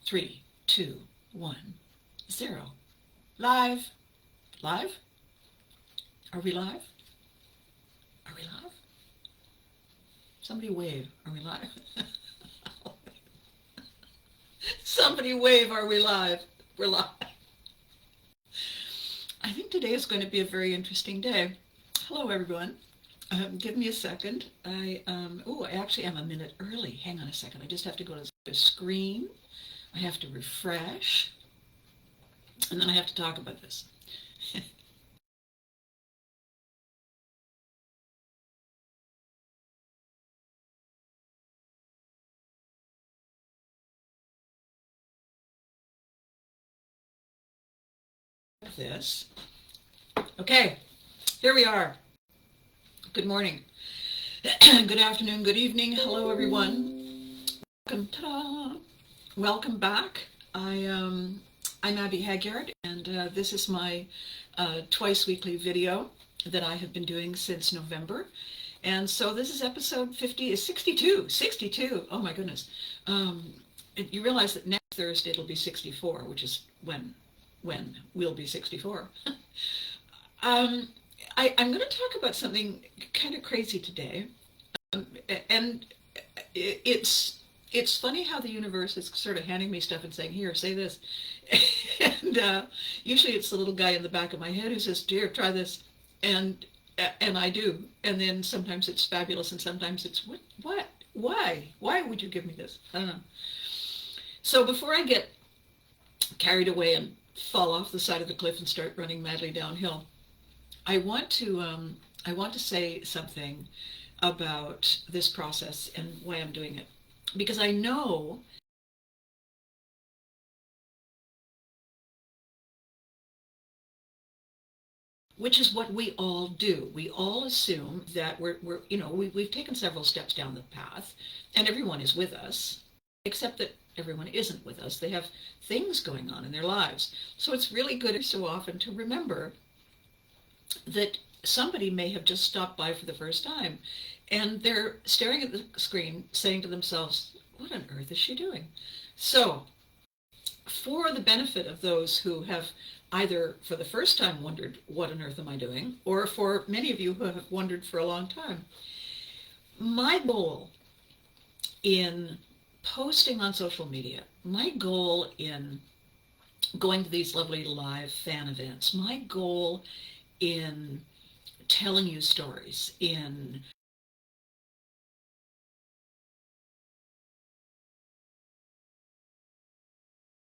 3, 2, 1, 0. Live. Live? Are we live? Are we live? Somebody wave. Are we live? Somebody wave. Are we live? We're live. I think today is going to be a very interesting day. Hello, everyone. Give me a second. I actually am a minute early. Hang on a second. I just have to go to the screen. I have to refresh. And then I have to talk about this. This. Okay, here we are. Good morning. Good afternoon, good evening. Hello, everyone. Welcome, ta-da. Welcome back. I'm Abby Haggard, and this is my twice weekly video that I have been doing since November. And so this is episode 62. Oh my goodness. You realize that next Thursday it'll be 64, which is when we'll be 64. I'm going to talk about something kind of crazy today. And it's funny how the universe is sort of handing me stuff and saying, here, say this. And usually it's the little guy in the back of my head who says, dear, try this. And I do. And then sometimes it's fabulous and sometimes it's, what? Why? Why would you give me this? I don't know. So before I get carried away and fall off the side of the cliff and start running madly downhill, I want to say something about this process and why I'm doing it, because I know which is what we all do. We all assume that we've taken several steps down the path and everyone is with us, except that everyone isn't with us. They have things going on in their lives. So it's really good so often to remember that somebody may have just stopped by for the first time and they're staring at the screen saying to themselves, what on earth is she doing? So for the benefit of those who have either for the first time wondered, what on earth am I doing? Or for many of you who have wondered for a long time, my goal in posting on social media, my goal in going to these lovely live fan events, my goal in telling you stories, in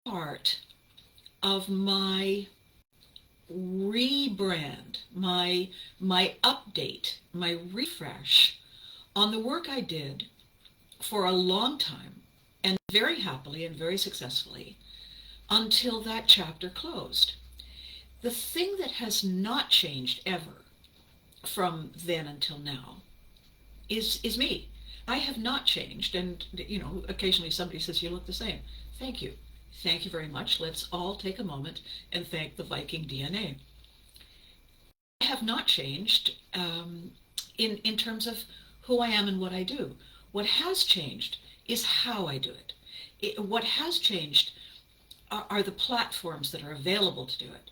part of my rebrand, my update, my refresh on the work I did for a long time, and very happily and very successfully, until that chapter closed. The thing that has not changed ever from then until now is me. I have not changed, and occasionally somebody says, you look the same. Thank you. Thank you very much. Let's all take a moment and thank the Viking DNA. I have not changed in terms of who I am and what I do. What has changed is how I do it. What has changed are the platforms that are available to do it.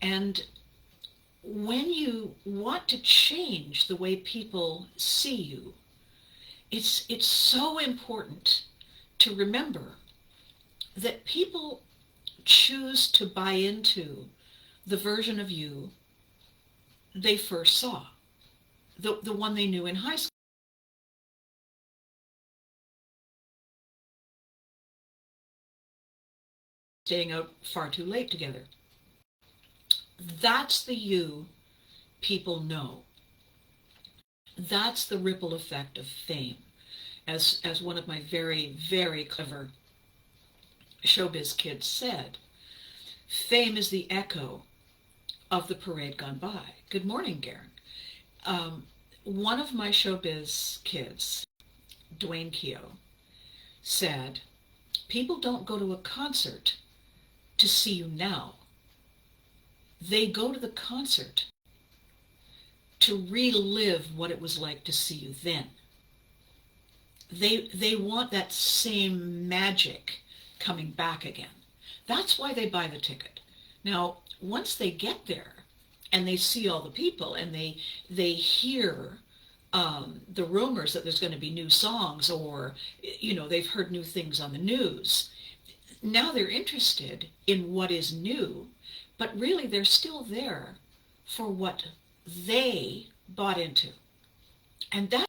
And when you want to change the way people see you, it's so important to remember that people choose to buy into the version of you they first saw, the one they knew in high school. Staying out far too late together. That's the you people know. That's the ripple effect of fame. As one of my very, very clever showbiz kids said, fame is the echo of the parade gone by. Good morning, Garen. One of my showbiz kids, Dwayne Keogh, said, people don't go to a concert to see you now. They go to the concert to relive what it was like to see you then. They want that same magic coming back again. That's why they buy the ticket. Now, once they get there and they see all the people and they hear the rumors that there's going to be new songs, or they've heard new things on the news, now they're interested in what is new, but really they're still there for what they bought into. And that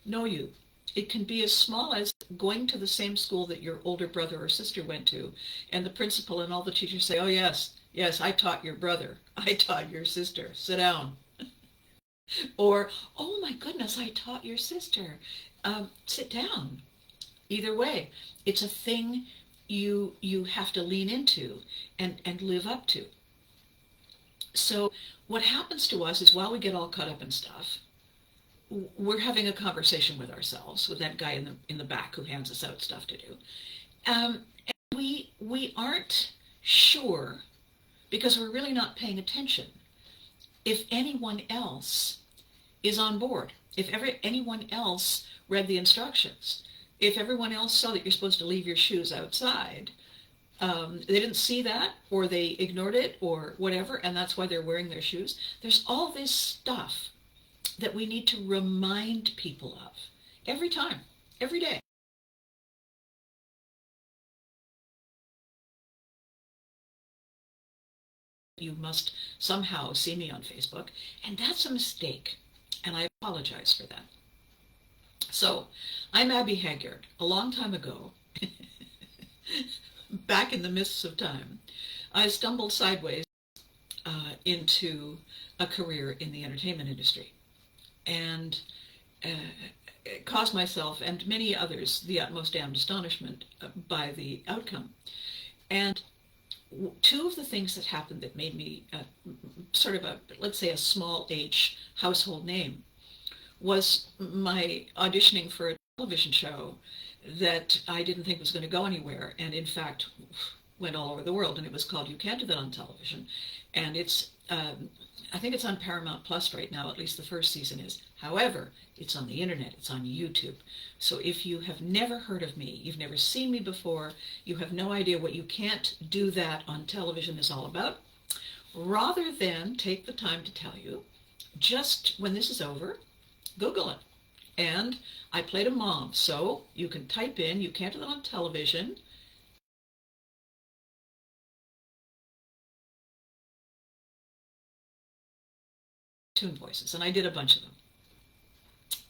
know you. It can be as small as going to the same school that your older brother or sister went to, and the principal and all the teachers say, "Oh yes, yes, I taught your brother. I taught your sister. Sit down." Or, "Oh my goodness, I taught your sister. Sit down." Either way, it's a thing you have to lean into and live up to. So what happens to us is, while we get all caught up in stuff, we're having a conversation with ourselves, with that guy in the back who hands us out stuff to do. And we aren't sure, because we're really not paying attention, if anyone else is on board, if anyone else read the instructions, if everyone else saw that you're supposed to leave your shoes outside. They didn't see that, or they ignored it, or whatever, and that's why they're wearing their shoes. There's all this stuff that we need to remind people of every time, every day. You must somehow see me on Facebook, and that's a mistake, and I apologize for that. So, I'm Abby Haggard. A long time ago, back in the mists of time, I stumbled sideways into a career in the entertainment industry, and caused myself and many others the utmost damned astonishment by the outcome. And two of the things that happened that made me sort of let's say, a small H household name was my auditioning for a television show that I didn't think was going to go anywhere, and in fact went all over the world, and it was called You Can't Do That on Television. And it's I think it's on Paramount Plus right now, at least the first season is. However, it's on the internet, it's on YouTube. So if you have never heard of me, you've never seen me before, you have no idea what You Can't Do That on Television is all about, rather than take the time to tell you, just when this is over, Google it. And I played a mom, so you can type in You Can't Do That on Television. Tune voices, and I did a bunch of them.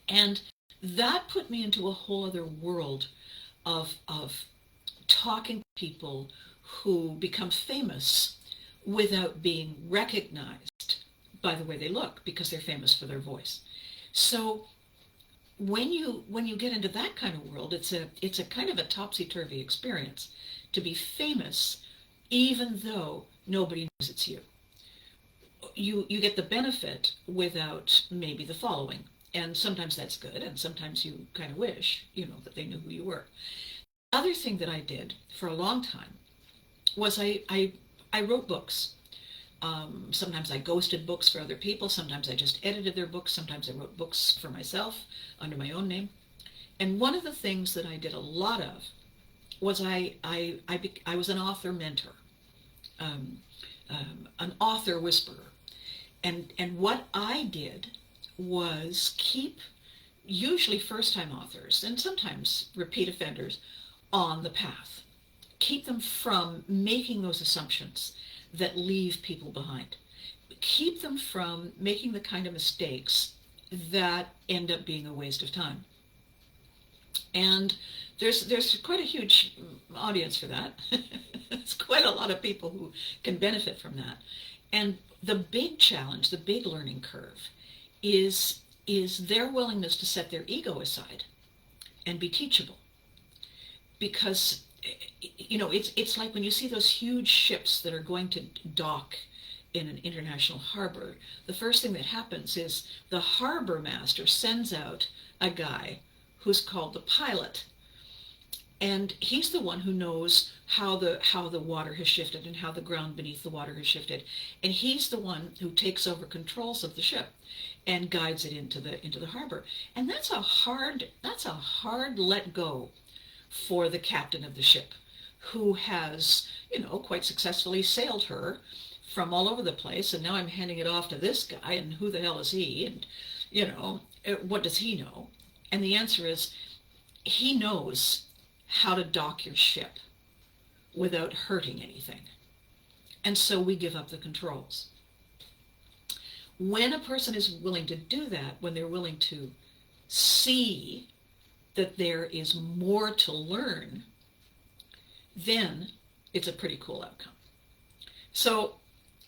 And that put me into a whole other world of talking to people who become famous without being recognized by the way they look, because they're famous for their voice. So when you get into that kind of world, it's a kind of a topsy-turvy experience to be famous, even though nobody knows it's you. You get the benefit without maybe the following, and sometimes that's good, and sometimes you kind of wish that they knew who you were. The other thing that I did for a long time was I wrote books. Sometimes I ghosted books for other people, sometimes I just edited their books, sometimes I wrote books for myself under my own name. And one of the things that I did a lot of was I was an author mentor, an author whisperer. And what I did was keep usually first-time authors, and sometimes repeat offenders, on the path. Keep them from making those assumptions that leave people behind. Keep them from making the kind of mistakes that end up being a waste of time. And there's quite a huge audience for that. It's quite a lot of people who can benefit from that. And the big challenge, the big learning curve, is their willingness to set their ego aside and be teachable. Because it's like when you see those huge ships that are going to dock in an international harbor, the first thing that happens is the harbor master sends out a guy who's called the pilot. And he's the one who knows how the water has shifted and how the ground beneath the water has shifted. And he's the one who takes over controls of the ship and guides it into the harbor. And that's a hard let go for the captain of the ship, who has, quite successfully sailed her from all over the place, and now I'm handing it off to this guy, and who the hell is he? And, what does he know? And the answer is, he knows how to dock your ship without hurting anything. And so we give up the controls. When a person is willing to do that, when they're willing to see that there is more to learn, then it's a pretty cool outcome. So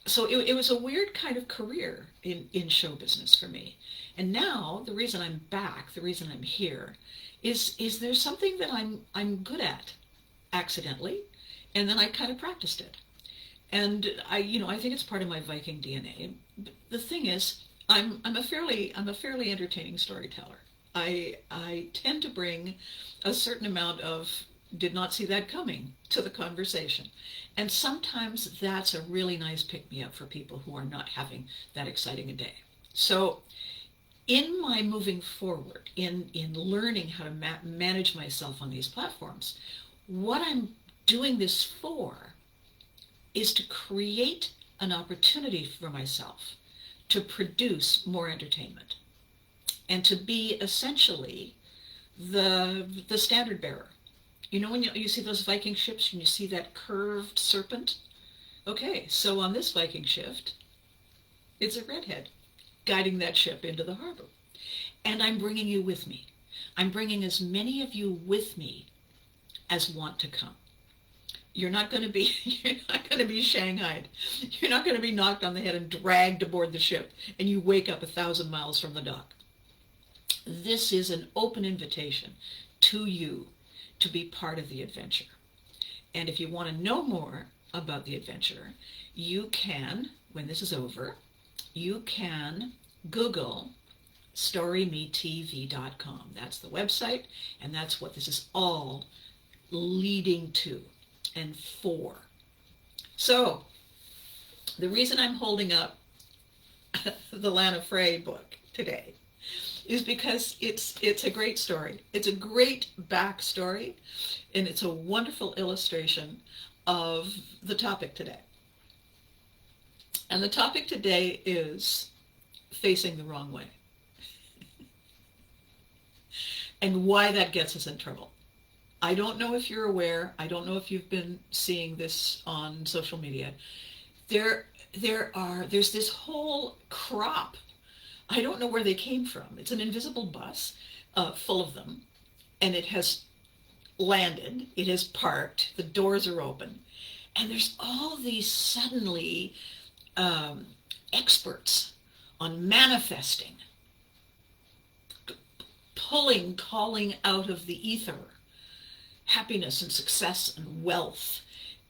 it was a weird kind of career in show business for me. And now the reason I'm back, the reason I'm here, is there's something that I'm good at accidentally, and then I kind of practiced it. And I think it's part of my Viking DNA. The thing is, I'm a fairly entertaining storyteller. I tend to bring a certain amount of did not see that coming to the conversation. And sometimes that's a really nice pick-me-up for people who are not having that exciting a day. So in my moving forward, in learning how to manage myself on these platforms, what I'm doing this for is to create an opportunity for myself to produce more entertainment and to be essentially the standard bearer. When you see those Viking ships and you see that curved serpent? Okay, so on this Viking ship, it's a redhead guiding that ship into the harbor. And I'm bringing you with me. I'm bringing as many of you with me as want to come. You're not going to be shanghaied. You're not going to be knocked on the head and dragged aboard the ship and you wake up 1,000 miles from the dock. This is an open invitation to you to be part of the adventure. And if you want to know more about the adventure, you can, when this is over, you can Google StoryMeTV.com. That's the website, and that's what this is all leading to and for. So, the reason I'm holding up the Lana Frey book today is because it's a great story. It's a great backstory, and it's a wonderful illustration of the topic today. And the topic today is facing the wrong way. And why that gets us in trouble. I don't know if you're aware, I don't know if you've been seeing this on social media. There's this whole crop. I don't know where they came from. It's an invisible bus full of them, and it has landed, it has parked, the doors are open, and there's all these suddenly experts on manifesting, calling out of the ether happiness and success and wealth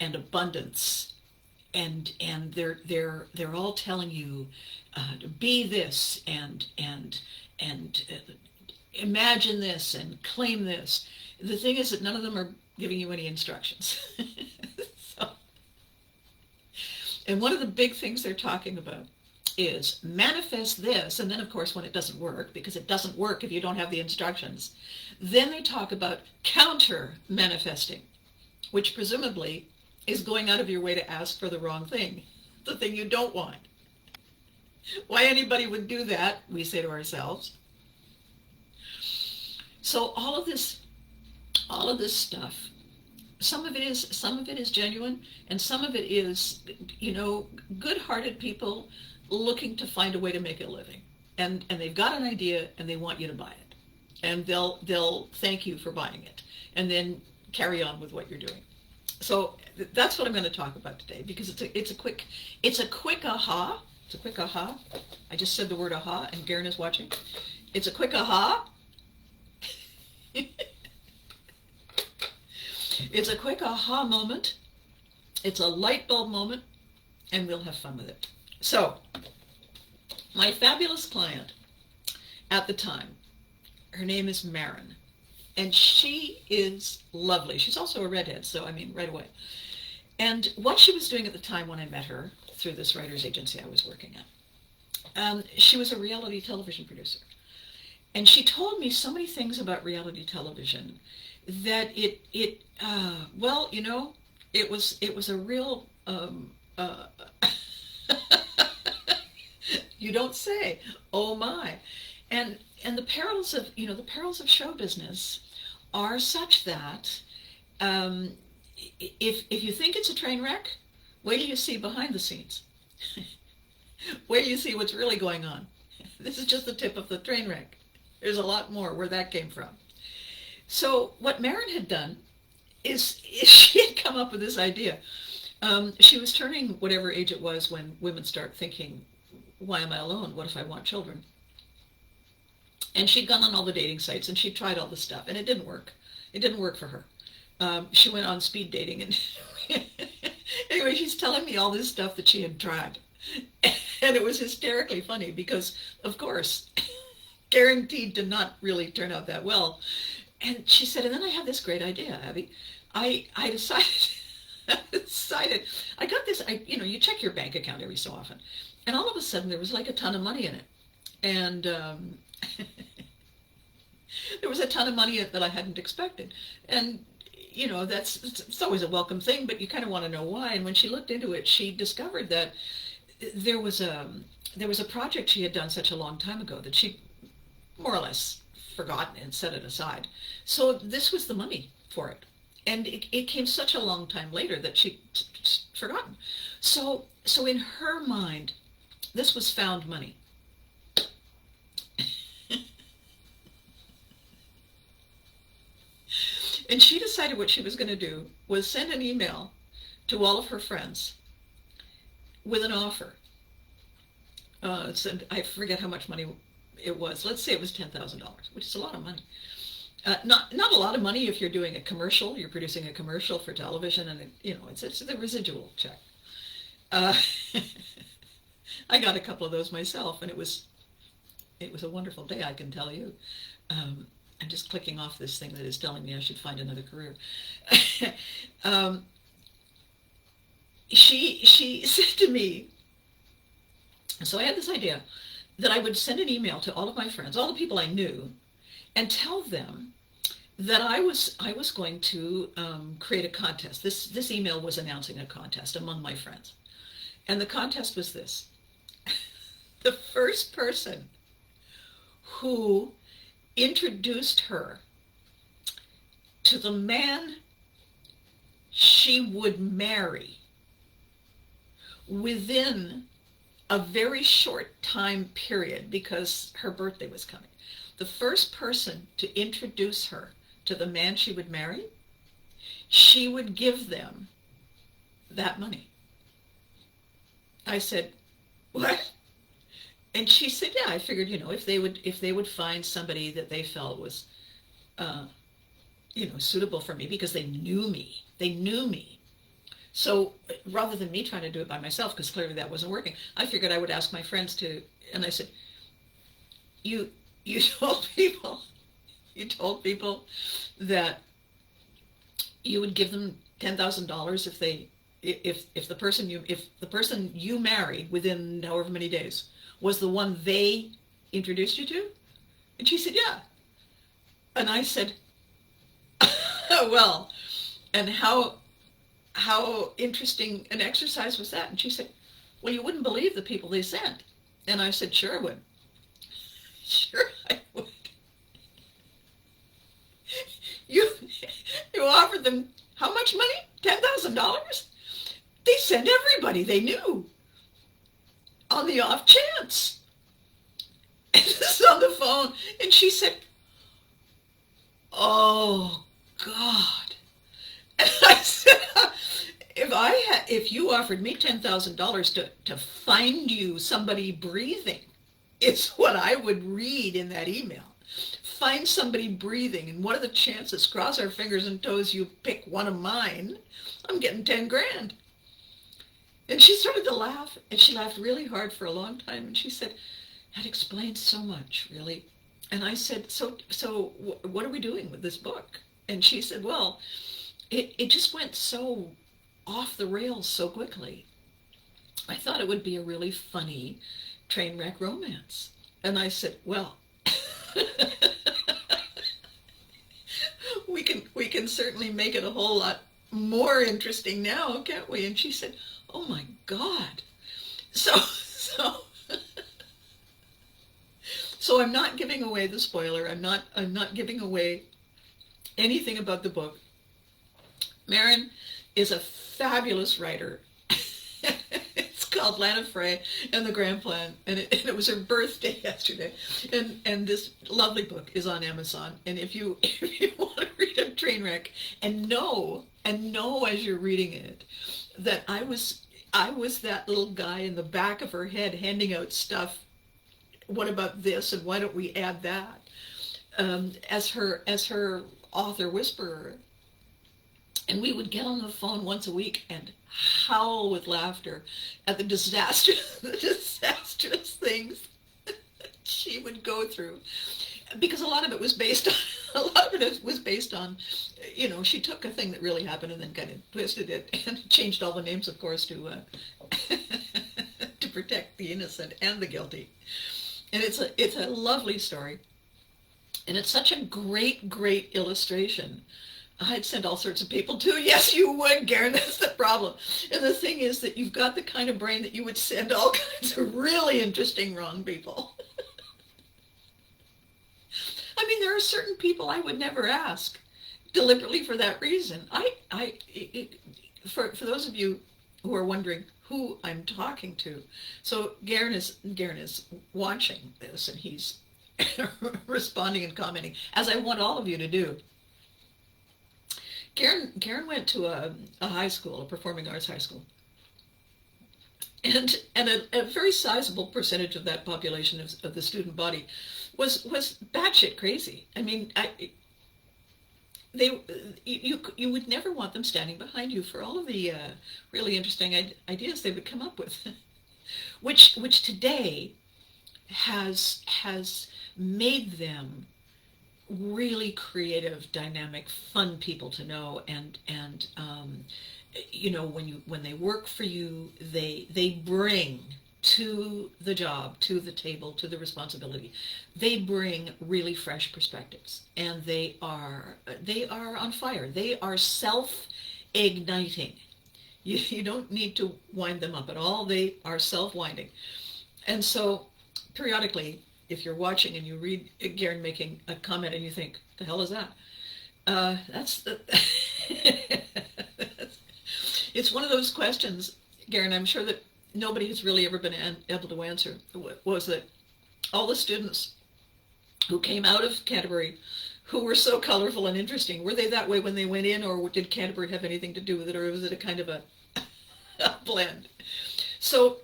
and abundance, and they're all telling you be this and imagine this and claim this. The thing is that none of them are giving you any instructions. And one of the big things they're talking about is manifest this, and then of course when it doesn't work, because it doesn't work if you don't have the instructions, then they talk about counter manifesting, which presumably is going out of your way to ask for the wrong thing, the thing you don't want. Why anybody would do that, we say to ourselves. So all of this stuff, some of it is genuine, and some of it is, good-hearted people looking to find a way to make a living, and they've got an idea and they want you to buy it, and they'll thank you for buying it, and then carry on with what you're doing. So that's what I'm going to talk about today, because it's a quick aha. It's a quick aha. I just said the word aha, and Garen is watching. It's a quick aha. It's a quick aha moment. It's a light bulb moment, and we'll have fun with it. So, my fabulous client at the time, her name is Marin. And she is lovely. She's also a redhead, so I mean, right away. And what she was doing at the time when I met her through this writer's agency I was working at, she was a reality television producer. And she told me so many things about reality television that well, you know, it was a real, you don't say, oh my. And the perils of, you know, the perils of show business are such that if you think it's a train wreck, wait till you see behind the scenes. Wait till you see what's really going on. This is just the tip of the train wreck. There's a lot more where that came from. So what Marin had done is she had come up with this idea. She was turning whatever age it was when women start thinking, why am I alone? What if I want children? And she'd gone on all the dating sites and she tried all the stuff and it didn't work. It didn't work for her. She went on speed dating and anyway, she's telling me all this stuff that she had tried. And it was hysterically funny because, of course, guaranteed to not really turn out that well. And she said, and then I had this great idea, Abby. I decided, I got this, you know, you check your bank account every so often. And all of a sudden there was like a ton of money in it. And there was a ton of money that I hadn't expected. And, you know, it's always a welcome thing, but you kind of want to know why. And when she looked into it, she discovered that there was a project she had done such a long time ago that she more or less forgotten and set it aside. So this was the money for it. And it came such a long time later that she'd forgotten. So in her mind, this was found money. And she decided what she was going to do was send an email to all of her friends with an offer. I forget how much money it was. Let's say it was $10,000, which is a lot of money. Not a lot of money if you're doing a commercial. You're producing a commercial for television, and you know it's the residual check. I got a couple of those myself, and it was a wonderful day, I can tell you. I'm just clicking off this thing that is telling me I should find another career. She said to me, so I had this idea that I would send an email to all of my friends, all the people I knew, and tell them that I was going to create a contest. This email was announcing a contest among my friends. And the contest was this. The first person who introduced her to the man she would marry within a very short time period, because her birthday was coming. The first person to introduce her to the man she would marry, she would give them that money. I said, what? And she said, yeah, I figured, you know, if they would find somebody that they felt was, you know, suitable for me, because they knew me. So rather than me trying to do it by myself, because clearly that wasn't working, I figured I would ask my friends to, and I said, you told people that you would give them $10,000 if the person you married within however many days was the one they introduced you to? And she said, yeah. And I said, well, and how interesting an exercise was that? And she said, well, you wouldn't believe the people they sent. And I said, sure I would. Sure I would. You offered them how much money? $10,000? They sent everybody they knew on the off chance. And this is on the phone. And she said, oh, God. And I said, if you offered me $10,000 to find you somebody breathing, it's what I would read in that email. Find somebody breathing, and what are the chances? Cross our fingers and toes you pick one of mine. I'm getting 10 grand. And she started to laugh, and she laughed really hard for a long time, and she said, that explains so much, really. And I said, so what are we doing with this book? And she said, well, it just went so off the rails so quickly. I thought it would be a really funny train wreck romance. And I said, well, we can certainly make it a whole lot more interesting now, can't we? And she said, oh my God. So I'm not giving away the spoiler. I'm not giving away anything about the book. Marin is a fabulous writer. It's called Lana Frey and the Grand Plan, and it was her birthday yesterday. And this lovely book is on Amazon. And if you want to read a train wreck and know as you're reading it that I was that little guy in the back of her head handing out stuff. What about this, and why don't we add that? As her author whisperer. And we would get on the phone once a week and howl with laughter at the disastrous things she would go through, because a lot of it was based on, she took a thing that really happened and then kind of twisted it and changed all the names, of course, to to protect the innocent and the guilty. And it's a lovely story, and it's such a great illustration. I'd send all sorts of people to. Yes, you would, Garen. That's the problem. And the thing is that you've got the kind of brain that you would send all kinds of really interesting wrong people. I mean, there are certain people I would never ask, deliberately for that reason. For those of you who are wondering who I'm talking to, so Garen is watching this, and he's responding and commenting, as I want all of you to do. Karen went to a high school, a performing arts high school, and a very sizable percentage of that population of the student body was batshit crazy. I mean, you would never want them standing behind you for all of the really interesting ideas they would come up with, which today has made them really creative, dynamic, fun people to know, and when they work for you, they bring to the job, to the table, to the responsibility, they bring really fresh perspectives, and they are on fire. They are self-igniting. You don't need to wind them up at all. They are self-winding. And so periodically, if you're watching and you read Garen making a comment and you think, the hell is that? It's one of those questions, Garen, I'm sure that nobody has really ever been able to answer, was that all the students who came out of Canterbury who were so colorful and interesting, were they that way when they went in, or did Canterbury have anything to do with it, or was it a kind of a blend? So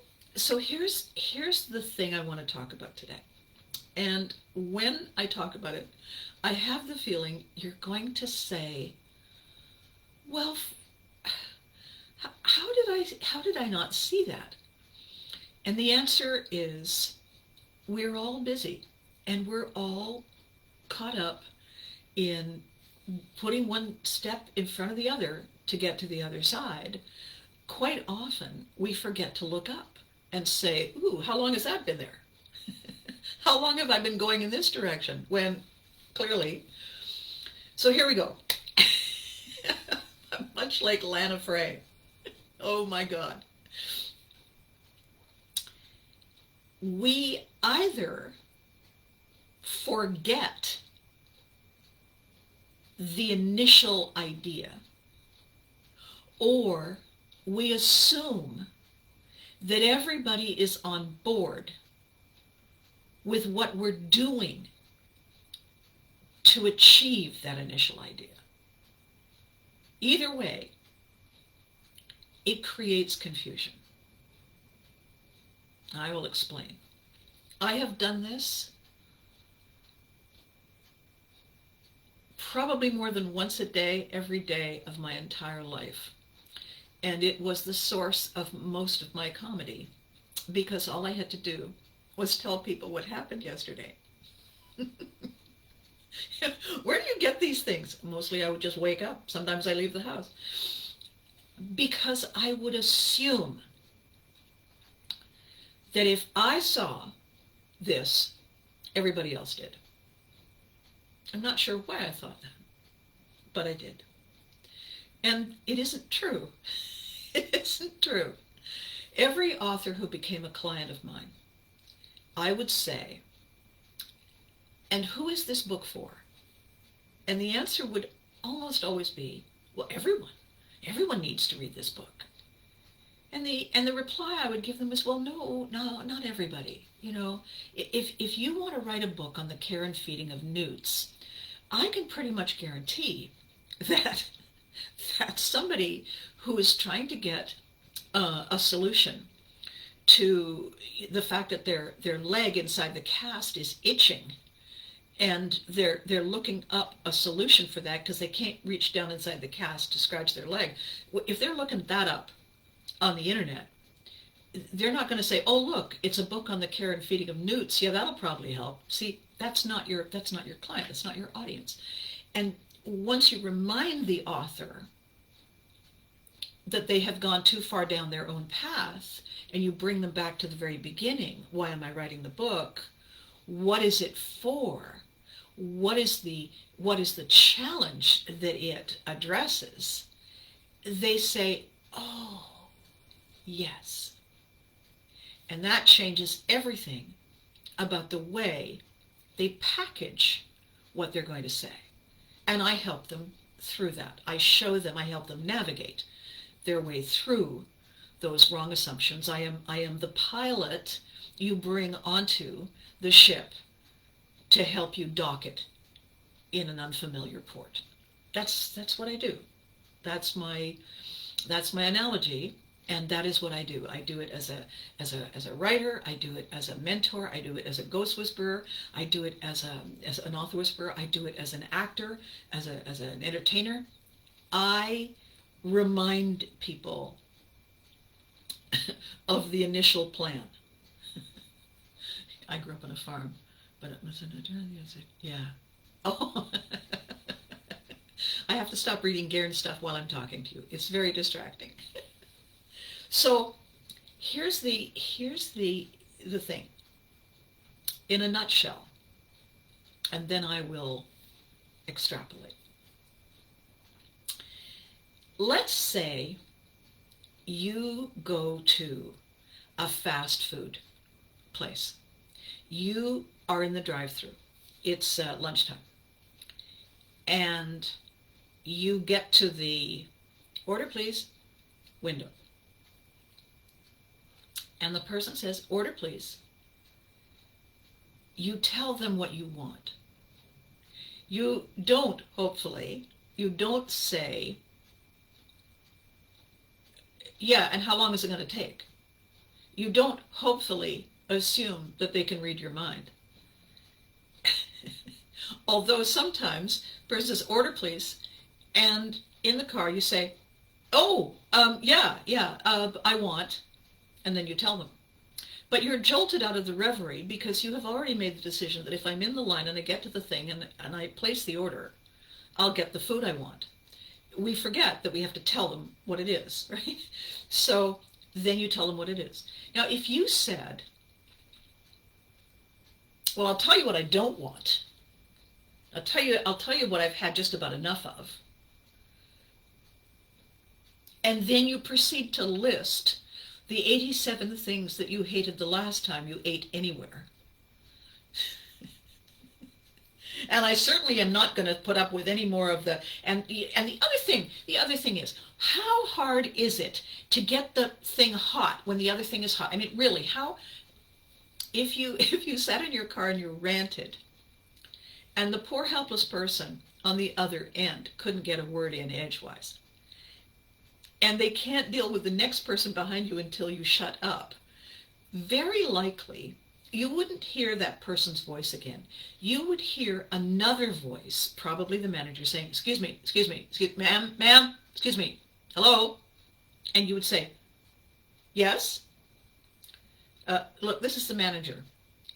here's the thing I want to talk about today. And when I talk about it, I have the feeling you're going to say, well, how did I not see that? And the answer is, we're all busy, and we're all caught up in putting one step in front of the other to get to the other side. Quite often, we forget to look up and say, ooh, how long has that been there? How long have I been going in this direction? When clearly, so here we go. Much like Lana Frey. Oh my God. We either forget the initial idea, or we assume that everybody is on board with what we're doing to achieve that initial idea. Either way, it creates confusion. I will explain. I have done this probably more than once a day, every day of my entire life. And it was the source of most of my comedy, because all I had to do was tell people what happened yesterday. Where do you get these things? Mostly I would just wake up. Sometimes I leave the house. Because I would assume that if I saw this, everybody else did. I'm not sure why I thought that, but I did. And it isn't true. It isn't true. Every author who became a client of mine, I would say, and who is this book for? And the answer would almost always be, well, everyone. Everyone needs to read this book. And the reply I would give them is, well, no, not everybody. You know, if you want to write a book on the care and feeding of newts, I can pretty much guarantee that somebody who is trying to get a solution to the fact that their leg inside the cast is itching, and they're looking up a solution for that because they can't reach down inside the cast to scratch their leg. If they're looking that up on the internet, they're not going to say, oh, look, it's a book on the care and feeding of newts. Yeah, that'll probably help. See, that's not your client. That's not your audience. And once you remind the author that they have gone too far down their own path, and you bring them back to the very beginning, why am I writing the book? What is it for? What is the challenge that it addresses? They say, oh, yes. And that changes everything about the way they package what they're going to say. And I help them through that. I show them, I help them navigate their way through those wrong assumptions. I am the pilot you bring onto the ship to help you dock it in an unfamiliar port. That's what I do. That's my analogy, and that is what I do. I do it as a writer. I do it as a mentor. I do it as a ghost whisperer. I do it as an author whisperer. I do it as an actor, as an entertainer. I remind people of the initial plan. I grew up on a farm, but it was yeah. Oh, I have to stop reading Guerin stuff while I'm talking to you. It's very distracting. So here's the thing in a nutshell, and then I will extrapolate. Let's say you go to a fast food place. You are in the drive-thru. It's lunchtime. And you get to the order please window. And the person says, order please. You tell them what you want. You don't, hopefully, you don't say, yeah, and how long is it going to take? You don't, hopefully, assume that they can read your mind. Although sometimes the person says, order please, and in the car you say, oh, yeah, I want, and then you tell them. But you're jolted out of the reverie because you have already made the decision that if I'm in the line and I get to the thing and I place the order, I'll get the food I want. We forget that we have to tell them what it is, right? So then you tell them what it is. Now, if you said, well, I'll tell you what I don't want. I'll tell you what I've had just about enough of. And then you proceed to list the 87 things that you hated the last time you ate anywhere. And I certainly am not going to put up with any more of the, and the other thing is, how hard is it to get the thing hot when the other thing is hot? I mean, really, if you sat in your car and you ranted, and the poor helpless person on the other end couldn't get a word in edgewise, and they can't deal with the next person behind you until you shut up, very likely you wouldn't hear that person's voice again. You would hear another voice, probably the manager, saying, excuse me, ma'am, excuse me, hello? And you would say, yes? Look, this is the manager.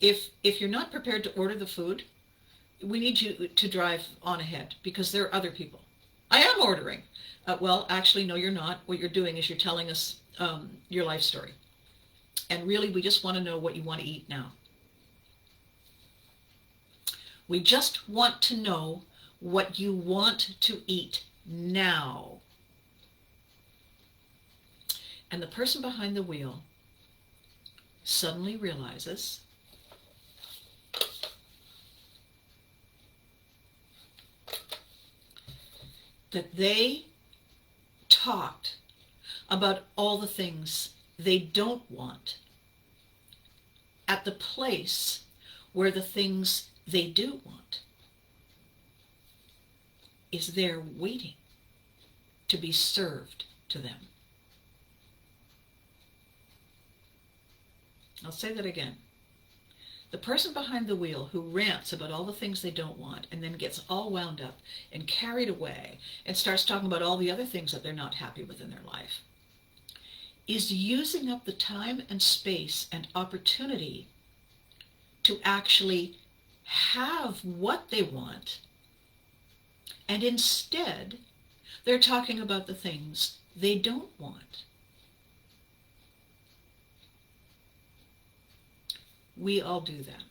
If you're not prepared to order the food, we need you to drive on ahead because there are other people. I am ordering. Well, actually, no, you're not. What you're doing is you're telling us your life story. And really, we just want to know what you want to eat now. We just want to know what you want to eat now. And the person behind the wheel suddenly realizes that they talked about all the things they don't want at the place where the things they do want is there waiting to be served to them. I'll say that again. The person behind the wheel who rants about all the things they don't want and then gets all wound up and carried away and starts talking about all the other things that they're not happy with in their life is using up the time and space and opportunity to actually have what they want, and instead they're talking about the things they don't want. We all do that.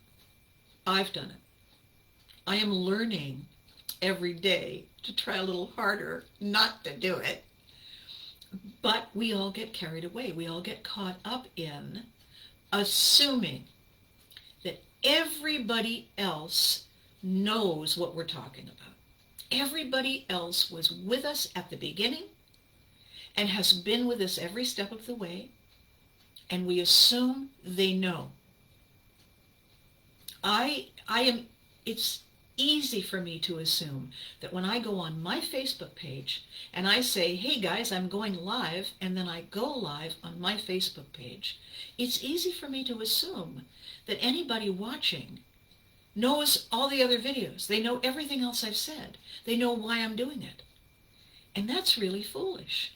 I've done it. I am learning every day to try a little harder not to do it. But we all get carried away. We all get caught up in assuming that everybody else knows what we're talking about. Everybody else was with us at the beginning and has been with us every step of the way, and we assume they know. It's easy for me to assume that when I go on my Facebook page and I say, hey guys, I'm going live, and then I go live on my Facebook page, it's easy for me to assume that anybody watching knows all the other videos. They know everything else I've said. They know why I'm doing it. And that's really foolish,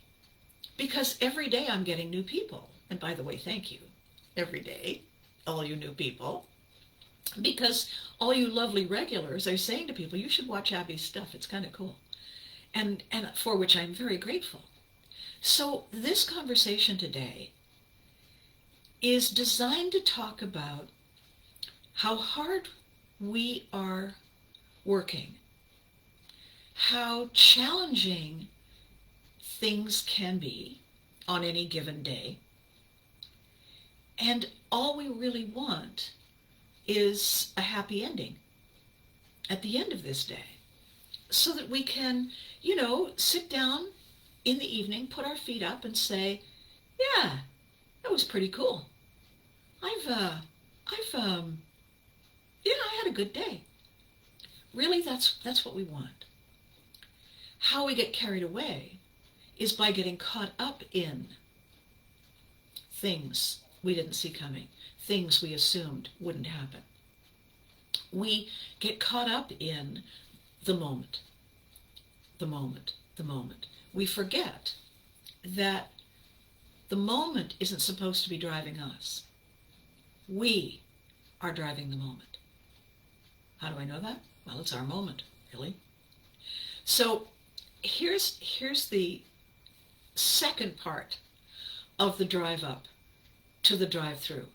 because every day I'm getting new people. And by the way, thank you every day, all you new people. Because all you lovely regulars are saying to people, you should watch Abby's stuff. It's kind of cool. And for which I'm very grateful. So this conversation today is designed to talk about how hard we are working, how challenging things can be on any given day, and all we really want is a happy ending at the end of this day, so that we can, sit down in the evening, put our feet up and say, yeah, that was pretty cool. I had a good day. Really, that's what we want. How we get carried away is by getting caught up in things we didn't see coming, things we assumed wouldn't happen. We get caught up in the moment, the moment, the moment. We forget that the moment isn't supposed to be driving us. We are driving the moment. How do I know that? Well, it's our moment, really. So here's the second part of the drive up to the drive-through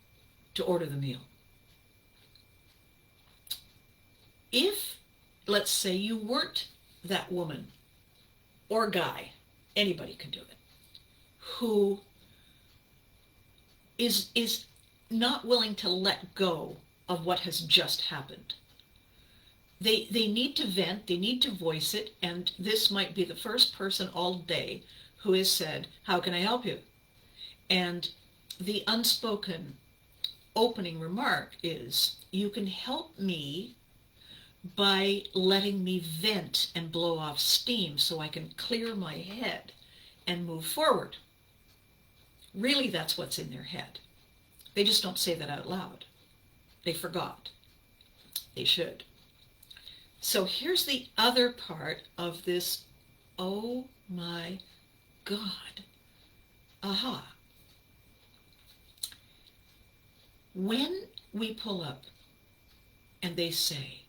to order the meal. If, let's say, you weren't that woman or guy, anybody can do it, who is not willing to let go of what has just happened. They need to vent, they need to voice it, and this might be the first person all day who has said, how can I help you? And the unspoken opening remark is, you can help me by letting me vent and blow off steam so I can clear my head and move forward. Really, that's what's in their head. They just don't say that out loud. They forgot. They should. So here's the other part of this, oh my God, aha. When we pull up and they say,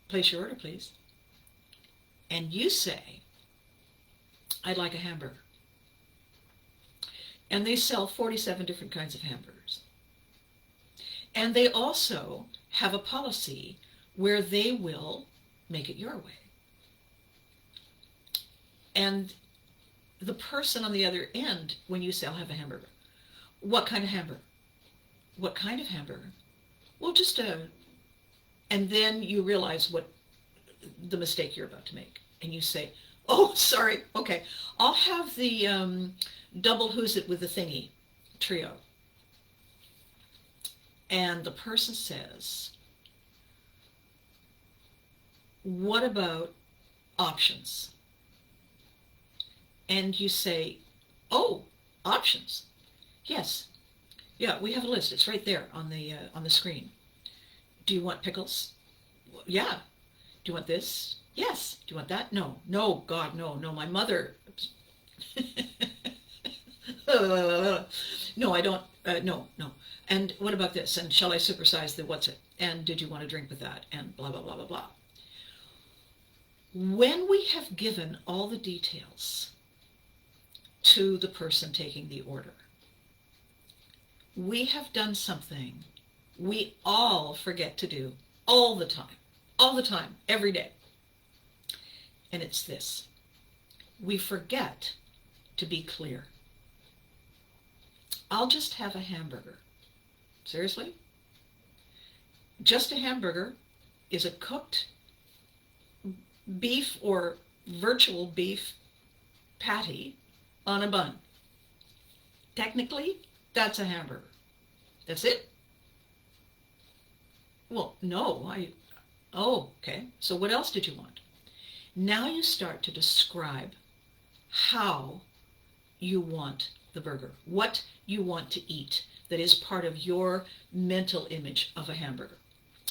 place your order, please. And you say, I'd like a hamburger. And they sell 47 different kinds of hamburgers. And they also have a policy where they will make it your way. And the person on the other end, when you say, I'll have a hamburger, what kind of hamburger? What kind of hamburger? Well, just a... And then you realize what the mistake you're about to make. And you say, oh, sorry, okay, I'll have the double who's it with the thingy trio. And the person says, what about options? And you say, oh, options. Yes. Yeah, we have a list. It's right there on the screen. Do you want pickles? Yeah. Do you want this? Yes. Do you want that? No. No, God, no. No, my mother... No, I don't. No. And what about this? And shall I supersize the what's it? And did you want to drink with that? And blah, blah, blah, blah, blah. When we have given all the details to the person taking the order, we have done something we all forget to do all the time, every day. And it's this. We forget to be clear. I'll just have a hamburger. Seriously? Just a hamburger is a cooked beef or virtual beef patty on a bun. Technically, that's a hamburger. That's it? Well, no, oh, okay. So what else did you want? Now you start to describe how you want the burger, what you want to eat that is part of your mental image of a hamburger.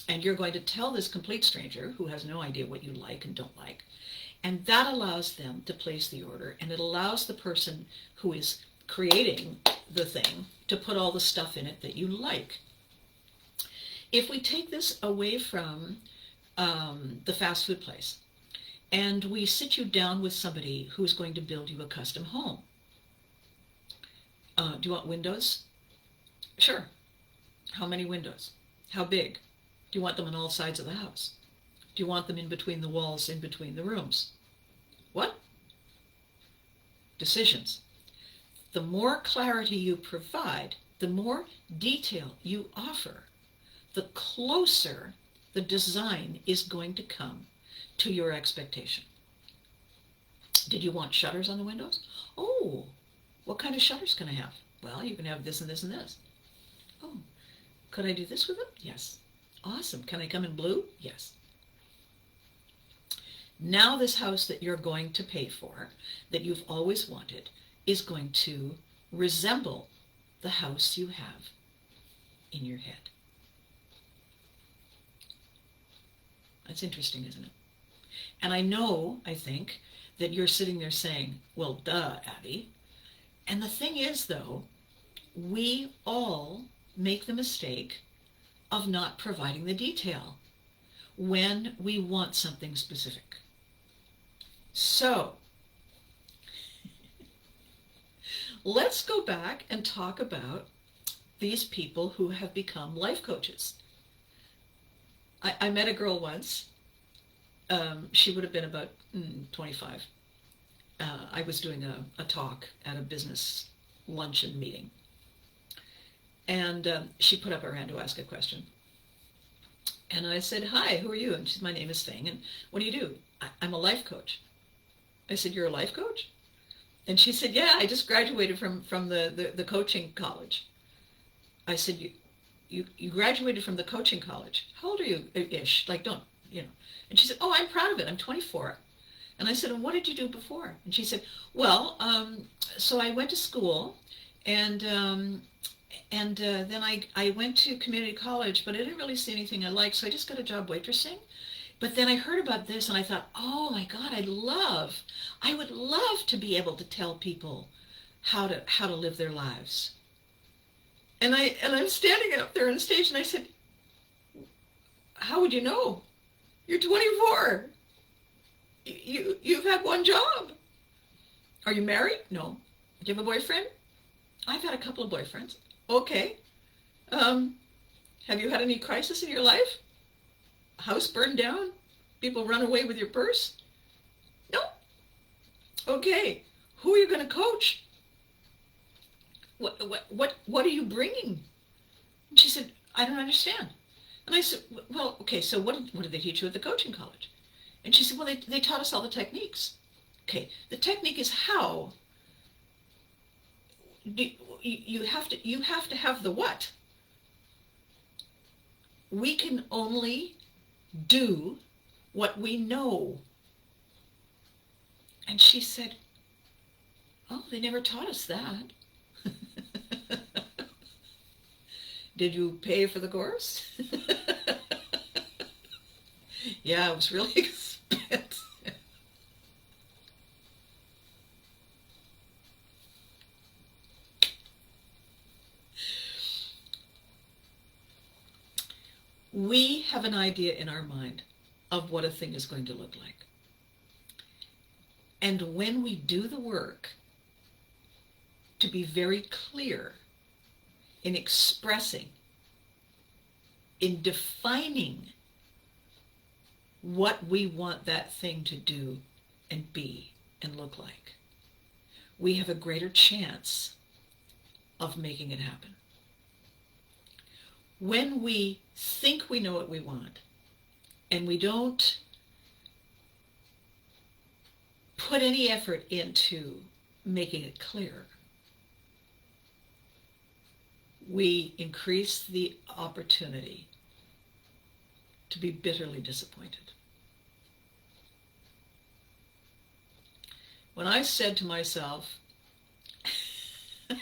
And you're going to tell this complete stranger who has no idea what you like and don't like. And that allows them to place the order, and it allows the person who is creating the thing to put all the stuff in it that you like. If we take this away from the fast food place, and we sit you down with somebody who's going to build you a custom home. Do you want windows? Sure. How many windows? How big? Do you want them on all sides of the house? Do you want them in between the walls, in between the rooms? What? Decisions. The more clarity you provide, the more detail you offer, the closer the design is going to come to your expectation. Did you want shutters on the windows? Oh, what kind of shutters can I have? Well, you can have this and this and this. Oh, could I do this with them? Yes. Awesome. Can I come in blue? Yes. Now this house that you're going to pay for, that you've always wanted, is going to resemble the house you have in your head. That's interesting, isn't it? And I think, that you're sitting there saying, well, duh, Abby. And the thing is, though, we all make the mistake of not providing the detail when we want something specific. So, let's go back and talk about these people who have become life coaches. I met a girl once. She would have been about 25. I was doing a talk at a business luncheon meeting. And she put up her hand to ask a question. And I said, hi, who are you? And she said, my name is Thing. And what do you do? I'm a life coach. I said, you're a life coach? And she said, yeah, I just graduated from the coaching college. I said, you graduated from the coaching college. How old are you, ish? Like, don't, you know. And she said, oh, I'm proud of it. I'm 24. And I said, and what did you do before? And she said, well, so I went to school, and then I went to community college, but I didn't really see anything I liked, so I just got a job waitressing. But then I heard about this, and I thought, oh my God, I would love to be able to tell people how to live their lives. And I'm standing up there on stage, and I said, how would you know? You're 24. You've had one job. Are you married? No. Do you have a boyfriend? I've had a couple of boyfriends. Okay. Have you had any crisis in your life? House burned down? People run away with your purse? No. Okay. Who are you going to coach? What are you bringing? And she said, I don't understand. And I said, well, okay, so what did they teach you at the coaching college? And she said, well, they taught us all the techniques. Okay, the technique is how. You have to have the what. We can only do what we know. And she said, oh, they never taught us that. Did you pay for the course? Yeah, it was really expensive. We have an idea in our mind of what a thing is going to look like. And when we do the work to be very clear in expressing, in defining what we want that thing to do and be and look like, we have a greater chance of making it happen. When we think we know what we want and we don't put any effort into making it clear, we increase the opportunity to be bitterly disappointed. When I said to myself,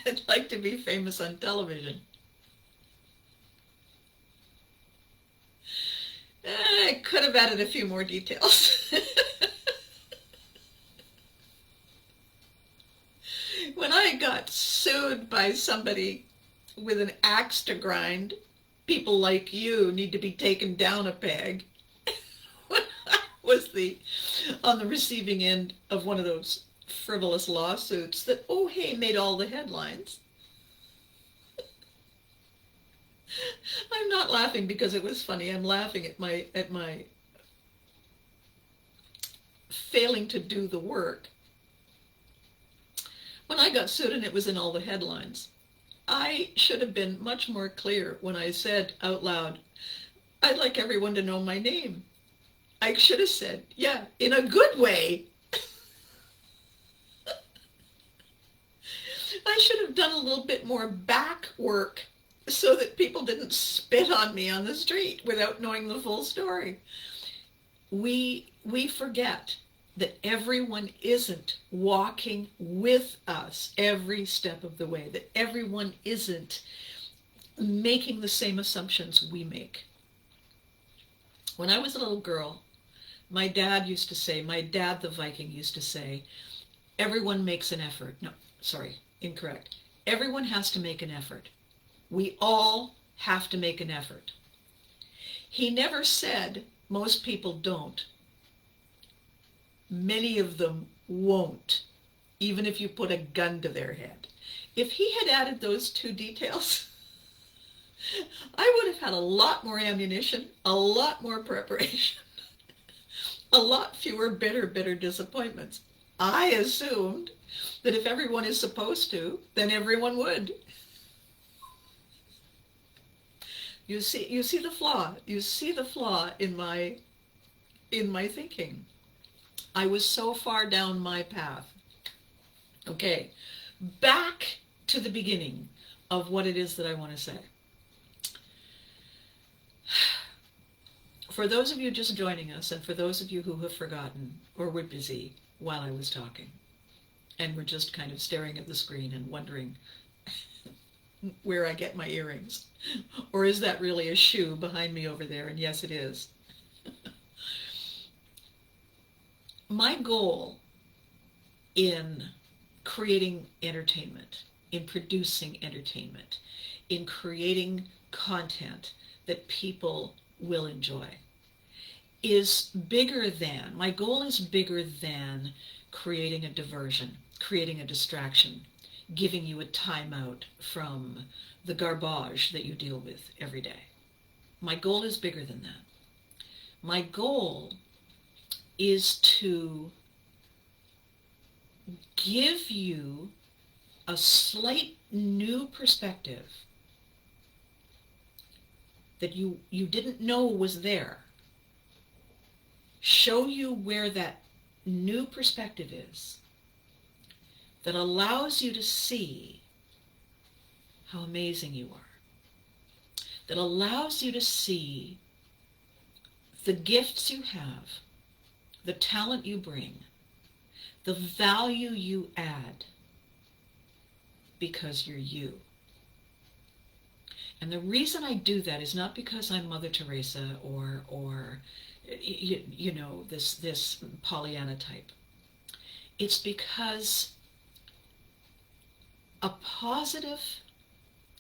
I'd like to be famous on television, I could have added a few more details. When I got sued by somebody with an axe to grind, people like you need to be taken down a peg. When I was on the receiving end of one of those frivolous lawsuits that, oh hey, made all the headlines. I'm not laughing because it was funny. I'm laughing at my failing to do the work. When I got sued and it was in all the headlines, I should have been much more clear when I said out loud, I'd like everyone to know my name. I should have said, yeah, in a good way. I should have done a little bit more back work so that people didn't spit on me on the street without knowing the full story. We forget that everyone isn't walking with us every step of the way, that everyone isn't making the same assumptions we make. When I was a little girl, my dad the Viking used to say, everyone makes an effort. No, sorry, incorrect. Everyone has to make an effort. We all have to make an effort. He never said most people don't. Many of them won't, even if you put a gun to their head. If he had added those two details, I would have had a lot more ammunition, a lot more preparation, a lot fewer bitter disappointments. I assumed that if everyone is supposed to, then everyone would. You see the flaw. You see the flaw in my thinking. I was so far down my path. Okay, back to the beginning of what it is that I want to say. For those of you just joining us, and for those of you who have forgotten or were busy while I was talking, and were just kind of staring at the screen and wondering where I get my earrings, or is that really a shoe behind me over there? And yes, it is. My goal in creating entertainment, in producing entertainment, in creating content that people will enjoy, is bigger than, my goal is bigger than creating a diversion, creating a distraction, giving you a timeout from the garbage that you deal with every day. My goal is bigger than that. My goal is to give you a slight new perspective that you didn't know was there. Show you where that new perspective is that allows you to see how amazing you are, that allows you to see the gifts you have, the talent you bring, the value you add, because you're you. And the reason I do that is not because I'm Mother Teresa or you know, this Pollyanna type. It's because a positive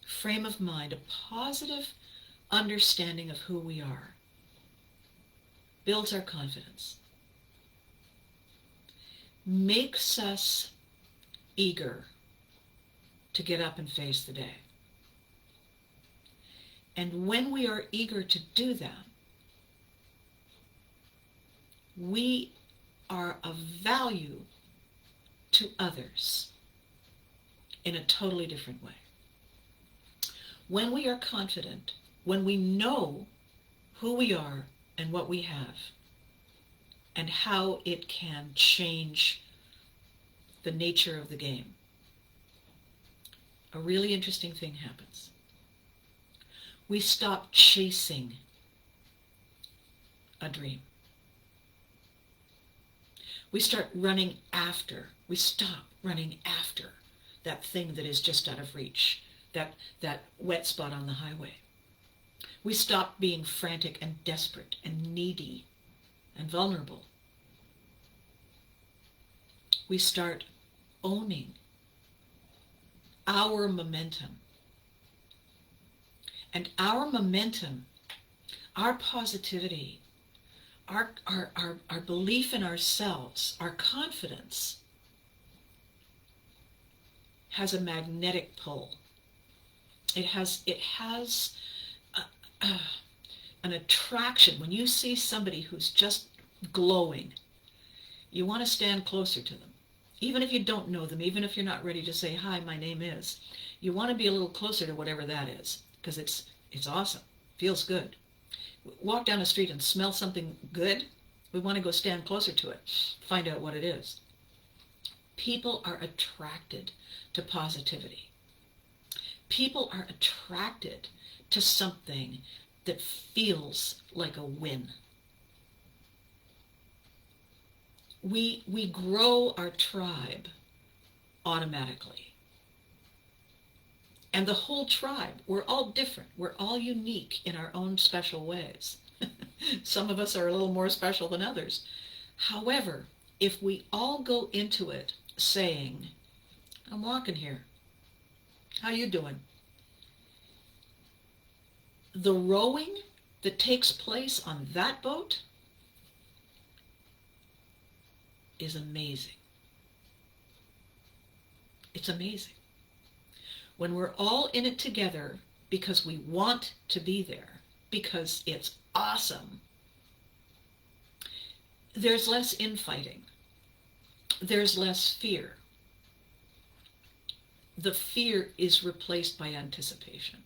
frame of mind, a positive understanding of who we are, builds our confidence, makes us eager to get up and face the day. And when we are eager to do that, we are of value to others in a totally different way. When we are confident, when we know who we are and what we have, and how it can change the nature of the game, a really interesting thing happens. We stop chasing a dream. We start running after. We stop running after that thing that is just out of reach, that wet spot on the highway. We stop being frantic and desperate and needy and vulnerable. We start owning our momentum. And our momentum, our positivity, our belief in ourselves, our confidence has a magnetic pull. It has an attraction. When you see somebody who's just glowing, you want to stand closer to them. Even if you don't know them, even if you're not ready to say, hi, my name is, you want to be a little closer to whatever that is, because it's awesome, feels good. Walk down the street and smell something good, we want to go stand closer to it, find out what it is. People are attracted to positivity. People are attracted to something that feels like a win. We grow our tribe automatically. And the whole tribe, we're all different. We're all unique in our own special ways. Some of us are a little more special than others. However, if we all go into it saying, I'm walking here. How you doing? The rowing that takes place on that boat is amazing. It's amazing. When we're all in it together because we want to be there, because it's awesome, there's less infighting. There's less fear. The fear is replaced by anticipation.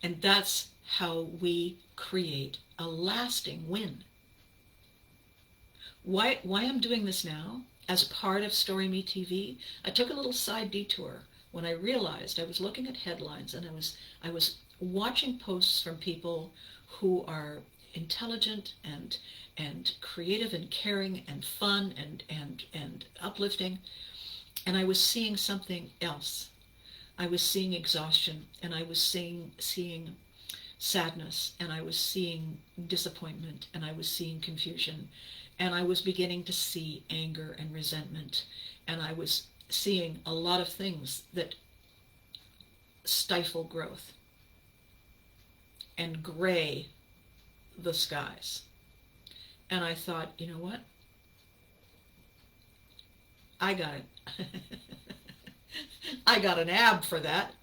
And that's how we create a lasting win. Why I'm doing this now, as part of Story Me TV, I took a little side detour when I realized I was looking at headlines and I was watching posts from people who are intelligent and creative and caring and fun and uplifting, and I was seeing something else. I was seeing exhaustion, and I was seeing sadness, and I was seeing disappointment, and I was seeing confusion, and I was beginning to see anger and resentment, and I was seeing a lot of things that stifle growth. and gray the skies. And I thought, you know what? I got it. I got an app for that.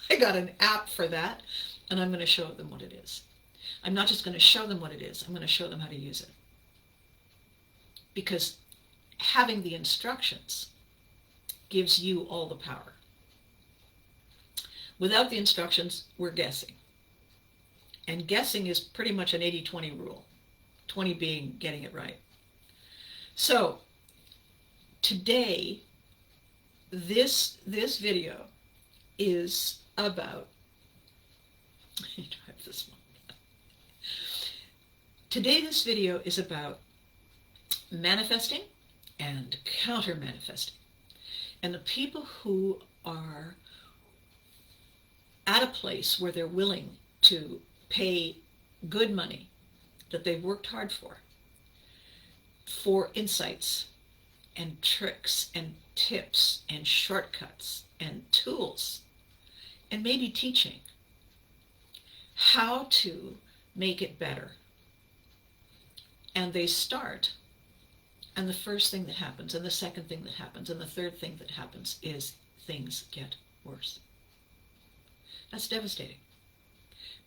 I got an app for that. And I'm going to show them what it is. I'm not just going to show them what it is. I'm going to show them how to use it. Because having the instructions gives you all the power. Without the instructions, we're guessing. And guessing is pretty much an 80-20 rule. 20 being getting it right. So, today, this video is about, let me try this one. Today, this video is about manifesting and counter-manifesting. And the people who are at a place where they're willing to pay good money that they've worked hard for insights and tricks and tips and shortcuts and tools, and maybe teaching how to make it better. And they start, and the first thing that happens, and the second thing that happens, and the third thing that happens is things get worse. That's devastating.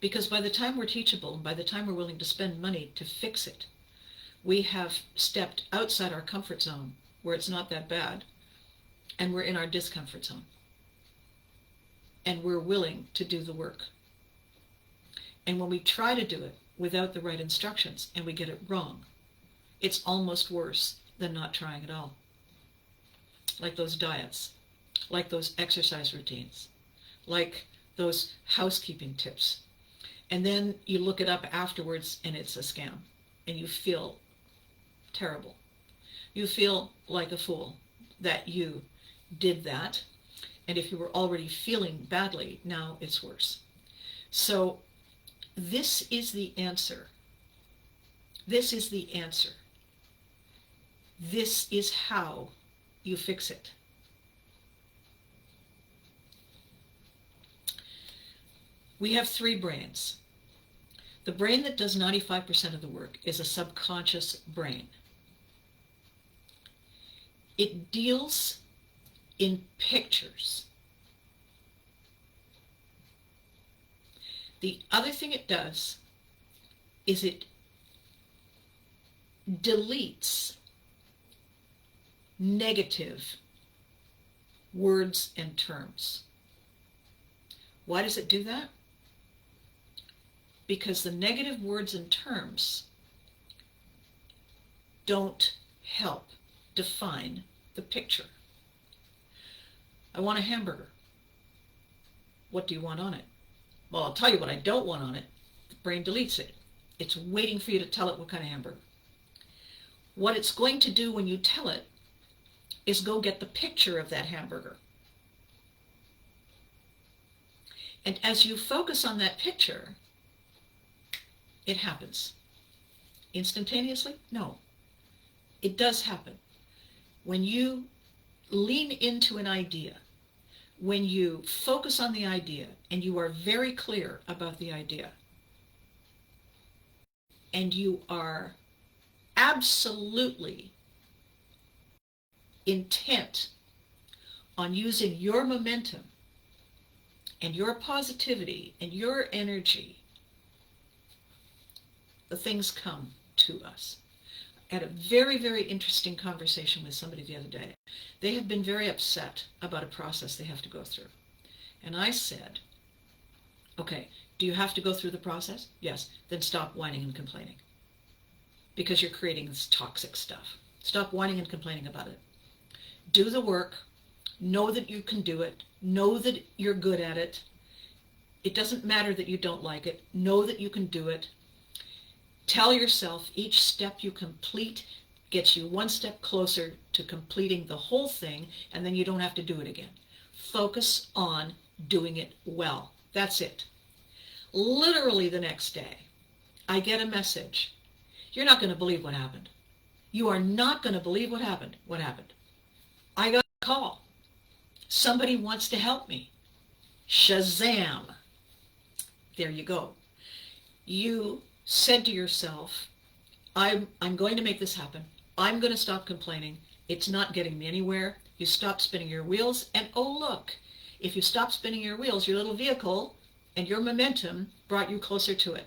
Because by the time we're teachable, and by the time we're willing to spend money to fix it, we have stepped outside our comfort zone where it's not that bad, and we're in our discomfort zone. And we're willing to do the work. And when we try to do it without the right instructions and we get it wrong, it's almost worse than not trying at all. Like those diets, like those exercise routines, like those housekeeping tips. And then you look it up afterwards and it's a scam. And you feel terrible. You feel like a fool that you did that. And if you were already feeling badly, now it's worse. So this is the answer. This is the answer. This is how you fix it. We have three brains. The brain that does 95% of the work is a subconscious brain. It deals in pictures. The other thing it does is it deletes negative words and terms. Why does it do that? Because the negative words and terms don't help define the picture. I want a hamburger. What do you want on it? Well, I'll tell you what I don't want on it. The brain deletes it. It's waiting for you to tell it what kind of hamburger. What it's going to do when you tell it is go get the picture of that hamburger. And as you focus on that picture, it happens. Instantaneously? No. It does happen. When you lean into an idea, when you focus on the idea and you are very clear about the idea, and you are absolutely intent on using your momentum and your positivity and your energy, the things come to us. I had a very, very interesting conversation with somebody the other day. They have been very upset about a process they have to go through. And I said, okay, do you have to go through the process? Yes. Then stop whining and complaining. Because you're creating this toxic stuff. Stop whining and complaining about it. Do the work. Know that you can do it. Know that you're good at it. It doesn't matter that you don't like it. Know that you can do it. Tell yourself each step you complete gets you one step closer to completing the whole thing, and then you don't have to do it again. Focus on doing it well. That's it. Literally the next day, I get a message. You're not going to believe what happened. You are not going to believe what happened. What happened? I got a call. Somebody wants to help me. Shazam. There you go. you said to yourself, I'm going to make this happen. I'm going to stop complaining. It's not getting me anywhere. You stopped spinning your wheels, and oh look, if you stop spinning your wheels, your little vehicle and your momentum brought you closer to it.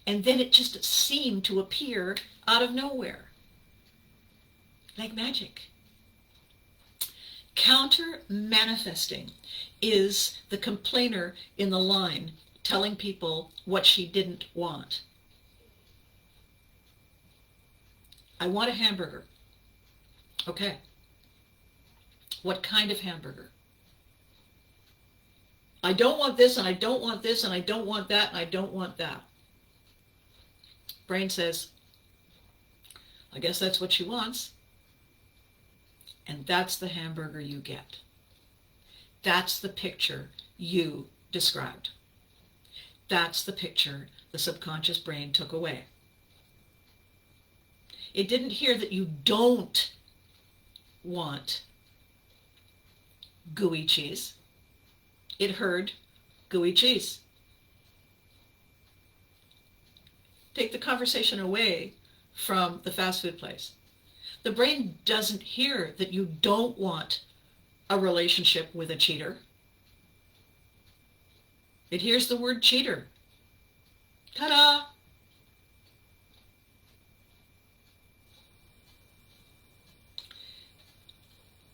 And then it just seemed to appear out of nowhere, like magic. Counter manifesting is the complainer in the line telling people what she didn't want. I want a hamburger. Okay. What kind of hamburger? I don't want this, and I don't want this, and I don't want that, and I don't want that. Brain says, I guess that's what she wants. And that's the hamburger you get. That's the picture you described. That's the picture the subconscious brain took away. It didn't hear that you don't want gooey cheese. It heard gooey cheese. Take the conversation away from the fast food place. The brain doesn't hear that you don't want a relationship with a cheater. It hears the word cheater. Ta-da!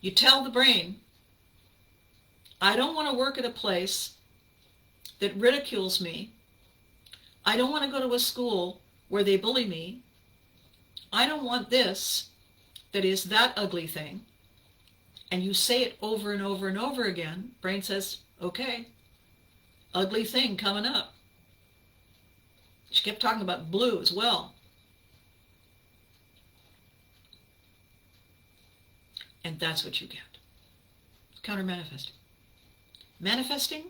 You tell the brain, I don't want to work at a place that ridicules me. I don't want to go to a school where they bully me. I don't want this that is that ugly thing. And you say it over and over and over again. Brain says, okay, ugly thing coming up. She kept talking about blue as well. And that's what you get. Counter manifesting. Manifesting,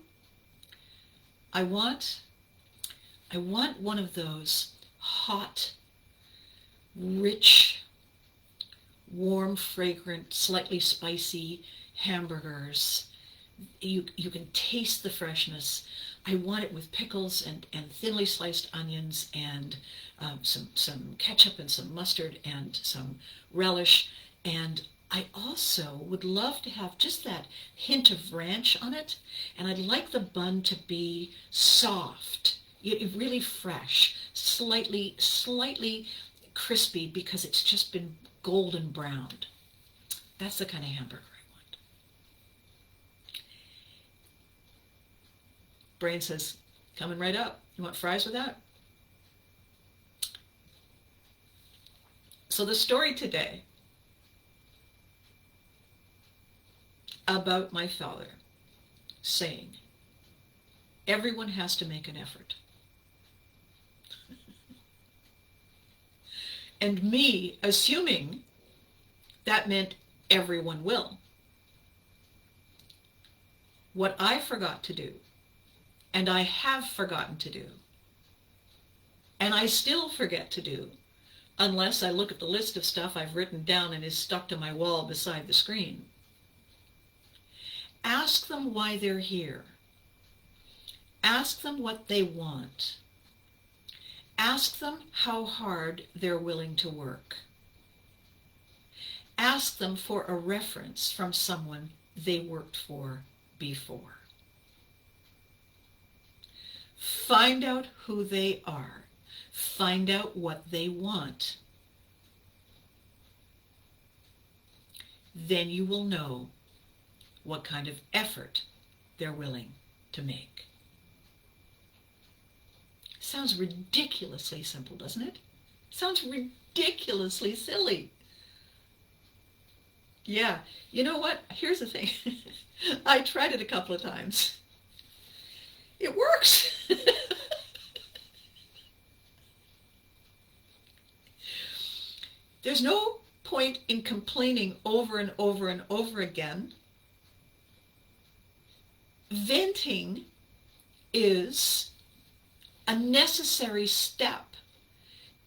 I want one of those hot, rich, warm, fragrant, slightly spicy hamburgers. You can taste the freshness. I want it with pickles and thinly sliced onions and some ketchup and some mustard and some relish. And I also would love to have just that hint of ranch on it. And I'd like the bun to be soft, really fresh, slightly crispy because it's just been golden browned. That's the kind of hamburger I want. Brain says, coming right up. You want fries with that? So the story today about my father saying, everyone has to make an effort. And me assuming that meant everyone will. What I forgot to do, and I have forgotten to do, and I still forget to do, unless I look at the list of stuff I've written down and is stuck to my wall beside the screen. Ask them why they're here. Ask them what they want. Ask them how hard they're willing to work. Ask them for a reference from someone they worked for before. Find out who they are. Find out what they want. Then you will know what kind of effort they're willing to make. Sounds ridiculously simple, doesn't it? Sounds ridiculously silly. Yeah, you know what? Here's the thing. I tried it a couple of times. It works. There's no point in complaining over and over and over again. Venting is a necessary step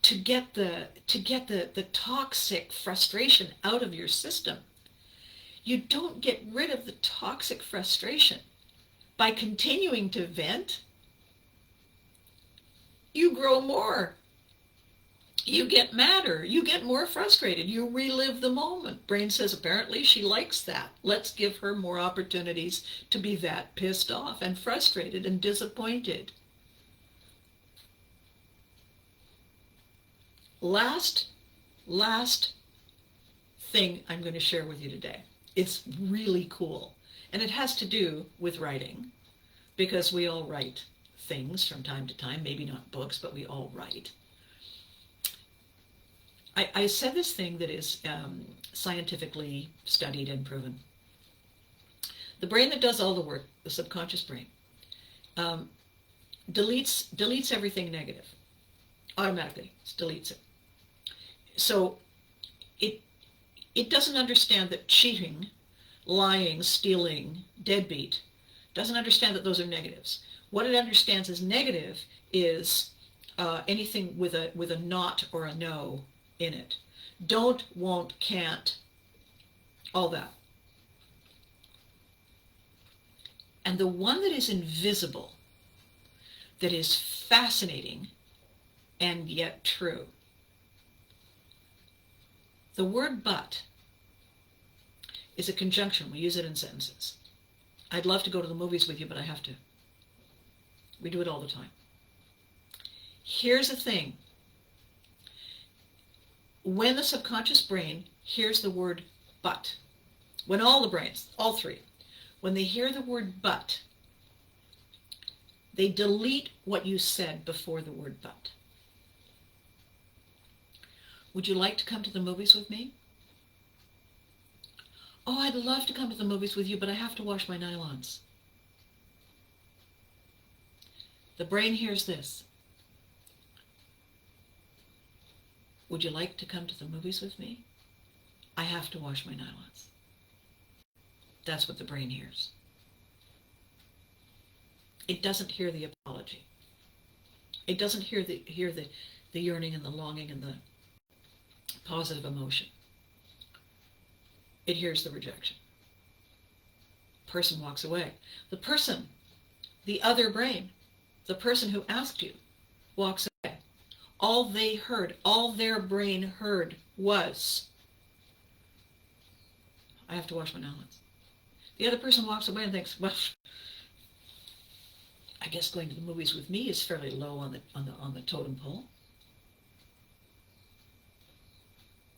to get the toxic frustration out of your system. You don't get rid of the toxic frustration by continuing to vent. you grow more. You get madder. You get more frustrated. You relive the moment. Brain says, apparently she likes that. Let's give her more opportunities to be that pissed off and frustrated and disappointed. Last thing I'm going to share with you today. It's really cool. And it has to do with writing, because we all write things from time to time. Maybe not books, but we all write. I said this thing that is scientifically studied and proven. The brain that does all the work, the subconscious brain, deletes everything negative. Automatically, it deletes it. So it doesn't understand that cheating, lying, stealing, deadbeat, doesn't understand that those are negatives. What it understands as negative is anything with a not or a no in it. Don't, won't, can't, all that. And the one that is invisible, that is fascinating and yet true, the word but is a conjunction. We use it in sentences. I'd love to go to the movies with you, but I have to. We do it all the time. Here's the thing. When the subconscious brain hears the word but, when all the brains, all three, when they hear the word but, they delete what you said before the word but. Would you like to come to the movies with me? Oh, I'd love to come to the movies with you, but I have to wash my nylons. The brain hears this. Would you like to come to the movies with me? I have to wash my nylons. That's what the brain hears. It doesn't hear the apology. It doesn't hear the yearning and the longing and the positive emotion. It hears the rejection. Person walks away. The person, the other brain, the person who asked you, walks away. All they heard, all their brain heard was, I have to wash my nylons. The other person walks away and thinks, well, I guess going to the movies with me is fairly low on the totem pole.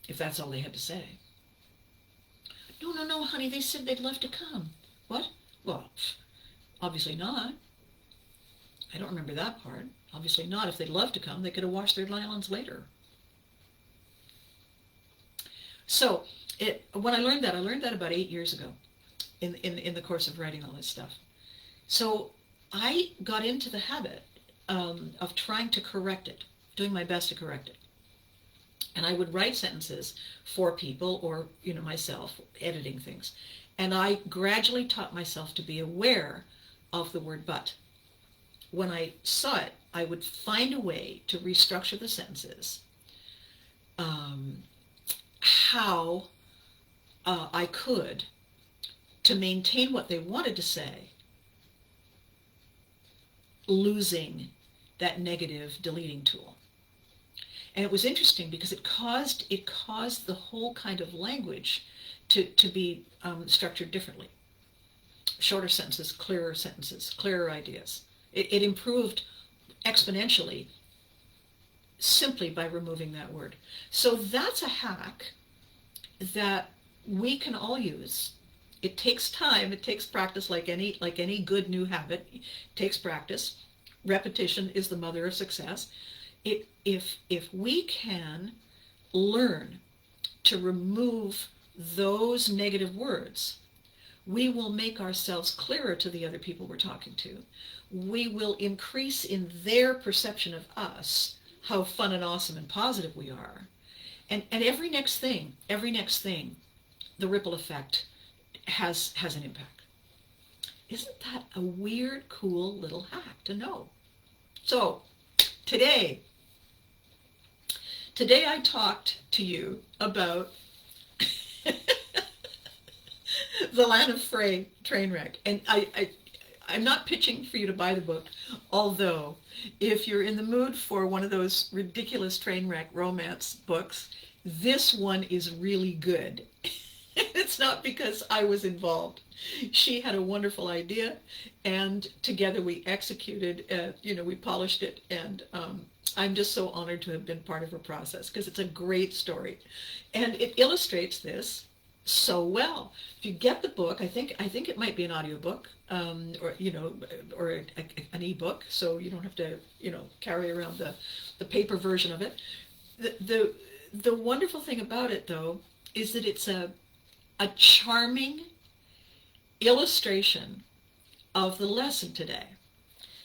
If that's all they had to say. No, honey, they said they'd love to come. What? Well, obviously not. I don't remember that part. Obviously not. If they'd love to come, they could have washed their nylons later. So, when I learned that about 8 years ago, in the course of writing all this stuff. So, I got into the habit of trying to correct it, doing my best to correct it. And I would write sentences for people or, myself, editing things. And I gradually taught myself to be aware of the word but. When I saw it, I would find a way to restructure the sentences, how I could, to maintain what they wanted to say, losing that negative deleting tool. And it was interesting because it caused the whole kind of language to be structured differently. Shorter sentences, clearer ideas. It improved exponentially simply by removing that word. So that's a hack that we can all use. It takes time, it takes practice, like any good new habit. It takes practice. Repetition is the mother of success. If we can learn to remove those negative words, we will make ourselves clearer to the other people we're talking to. We will increase in their perception of us how fun and awesome and positive we are. And every next thing, the ripple effect has an impact. Isn't that a weird, cool little hack to know? So, today I talked to you about the Land of Frey train wreck, and I'm not pitching for you to buy the book, although if you're in the mood for one of those ridiculous train wreck romance books, this one is really good. It's not because I was involved. She had a wonderful idea, and together we executed, we polished it, and I'm just so honored to have been part of her process because it's a great story. And it illustrates this so well. If you get the book, I think it might be an audiobook, or an ebook, so you don't have to, carry around the paper version of it. The wonderful thing about it, though, is that it's a charming illustration of the lesson today,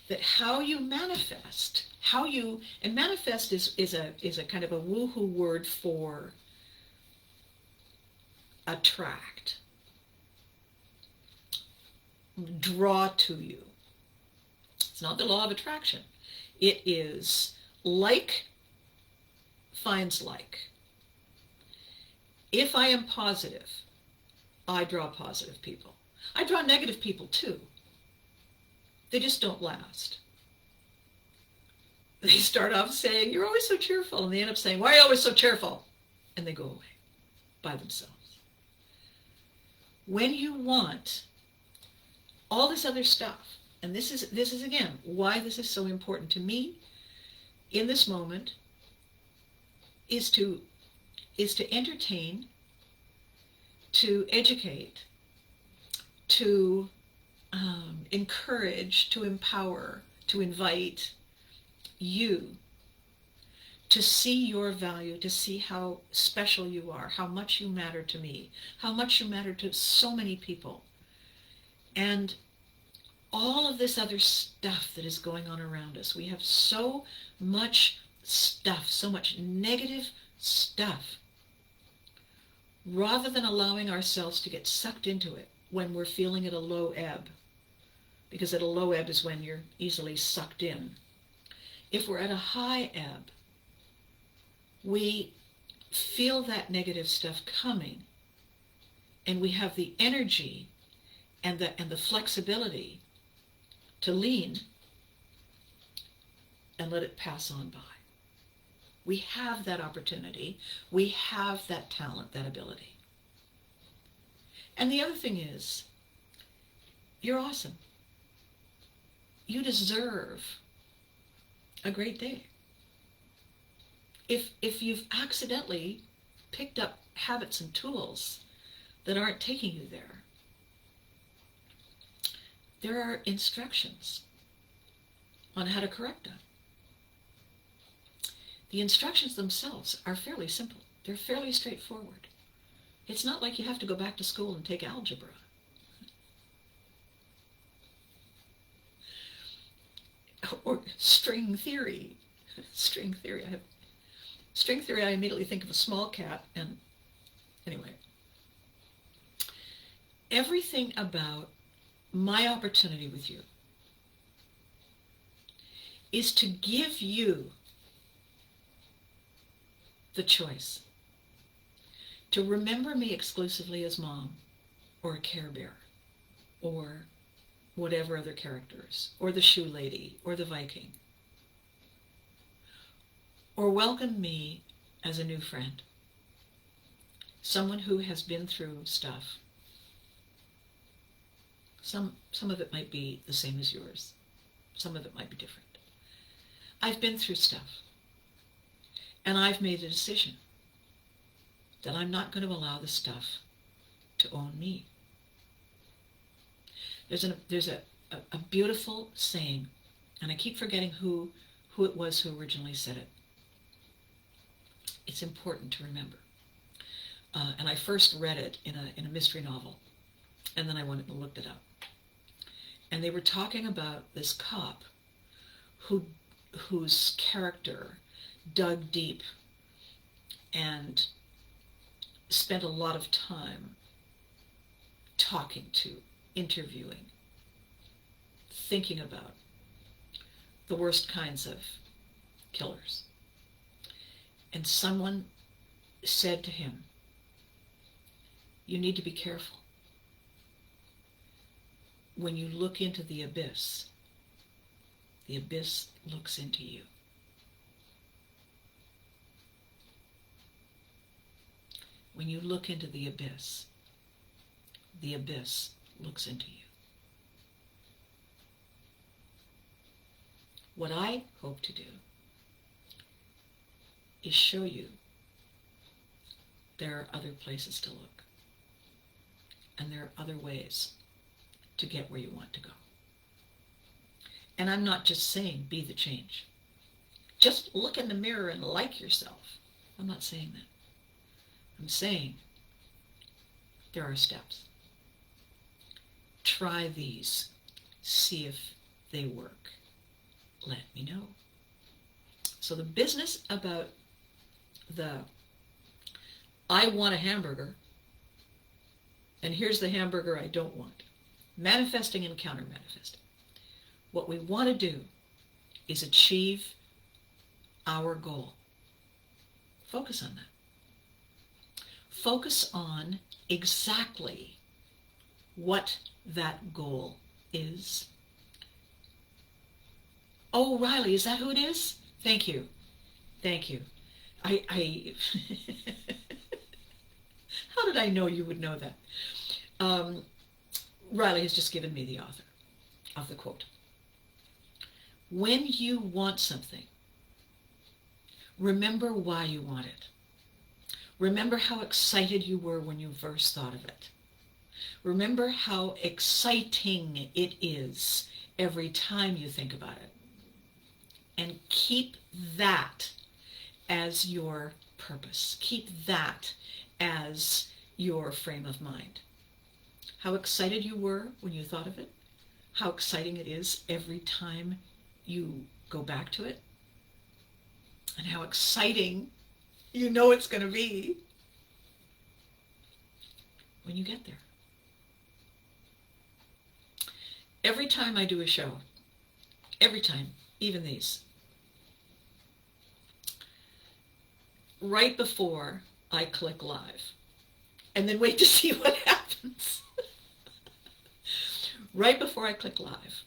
that how you manifest, and manifest is a kind of a woohoo word for attract, draw to you. It's not the law of attraction. It is like finds like. If I am positive, I draw positive people. I draw negative people too. They just don't last. They start off saying, "You're always so cheerful," and they end up saying, "Why are you always so cheerful?" And they go away by themselves. When you want all this other stuff, and this is again why this is so important to me in this moment, is to entertain, to educate, to encourage, to empower, to invite you to see your value, to see how special you are, how much you matter to me, how much you matter to so many people. And all of this other stuff that is going on around us. We have so much stuff, so much negative stuff. Rather than allowing ourselves to get sucked into it when we're feeling at a low ebb, because at a low ebb is when you're easily sucked in. If we're at a high ebb, we feel that negative stuff coming, and we have the energy and the flexibility to lean and let it pass on by. We have that opportunity. We have that talent, that ability. And the other thing is, you're awesome. You deserve a great day. If you've accidentally picked up habits and tools that aren't taking you there are instructions on how to correct them. The instructions themselves are fairly simple. They're fairly straightforward. It's not like you have to go back to school and take algebra. Or string theory. String theory. I immediately think of a small cat, and anyway. Everything about my opportunity with you is to give you the choice to remember me exclusively as Mom, or a Care Bear, or whatever other characters, or the Shoe Lady, or the Viking, or welcome me as a new friend, someone who has been through stuff. Some of it might be the same as yours. Some of it might be different. I've been through stuff. And I've made a decision that I'm not going to allow the stuff to own me. There's a beautiful saying, and I keep forgetting who it was who originally said it. It's important to remember. And I first read it in a mystery novel, and then I went and looked it up. And they were talking about this cop whose character dug deep and spent a lot of time talking to, interviewing, thinking about the worst kinds of killers. And someone said to him, "You need to be careful. when you look into the abyss looks into you. When you look into the abyss looks into you. What I hope to do is show you there are other places to look. And there are other ways to get where you want to go. And I'm not just saying be the change. Just look in the mirror and like yourself. I'm not saying that. I'm saying there are steps. Try these. See if they work. Let me know. So the business about the I want a hamburger, and here's the hamburger I don't want. Manifesting and counter-manifesting. What we want to do is achieve our goal. Focus on that. Focus on exactly what that goal is. Oh, Riley, is that who it is? Thank you. Thank you. I How did I know you would know that? Riley has just given me the author of the quote. When you want something, remember why you want it. Remember how excited you were when you first thought of it. Remember how exciting it is every time you think about it. And keep that as your purpose. Keep that as your frame of mind. How excited you were when you thought of it. How exciting it is every time you go back to it. And how exciting you know it's going to be when you get there. Every time I do a show, every time, even these, right before I click live, and then wait to see what happens. Right before I click live,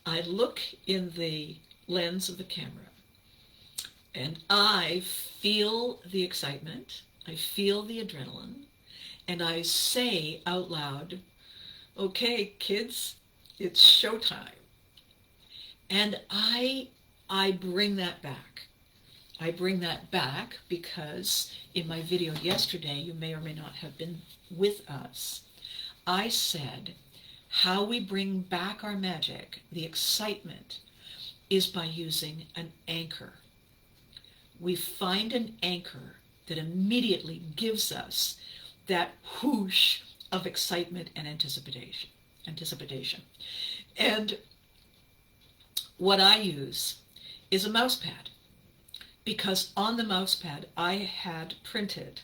I look in the lens of the camera, and I feel the excitement, I feel the adrenaline, and I say out loud, okay, kids, it's showtime. And I bring that back. I bring that back because in my video yesterday, you may or may not have been with us, I said how we bring back our magic, the excitement, is by using an anchor. We find an anchor that immediately gives us that whoosh of excitement and anticipation. And what I use is a mouse pad, because on the mouse pad I had printed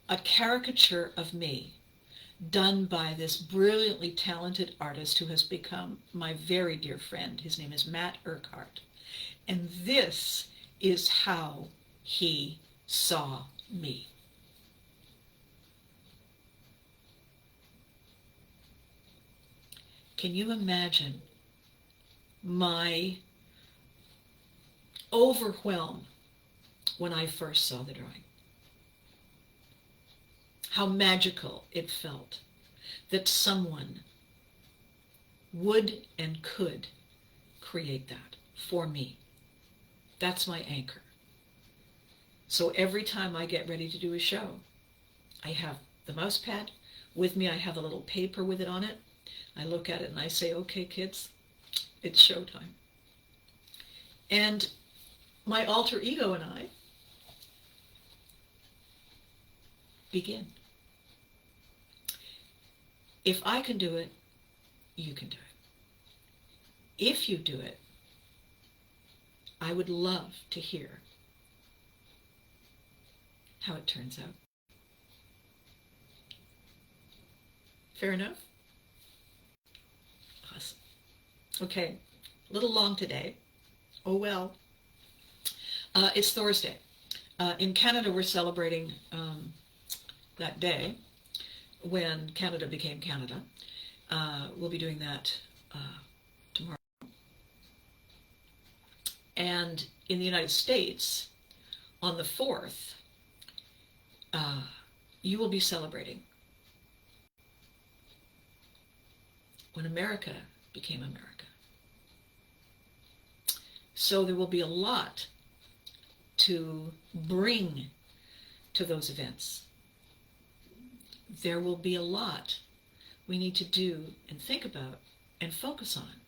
a caricature of me done by this brilliantly talented artist who has become my very dear friend. His name is Matt Urquhart. And this is how he saw me. Can you imagine my overwhelm when I first saw the drawing? How magical it felt that someone would and could create that for me. That's my anchor. So every time I get ready to do a show, I have the mouse pad with me. I have a little paper with it on it. I look at it and I say, okay, kids, it's showtime. And my alter ego and I begin. If I can do it, you can do it. If you do it, I would love to hear how it turns out. Fair enough? Awesome. Okay, a little long today. Oh well. It's Thursday. In Canada, we're celebrating that day when Canada became Canada. We'll be doing that tomorrow. And in the United States, on the 4th, you will be celebrating when America became America. So there will be a lot to bring to those events. There will be a lot we need to do and think about and focus on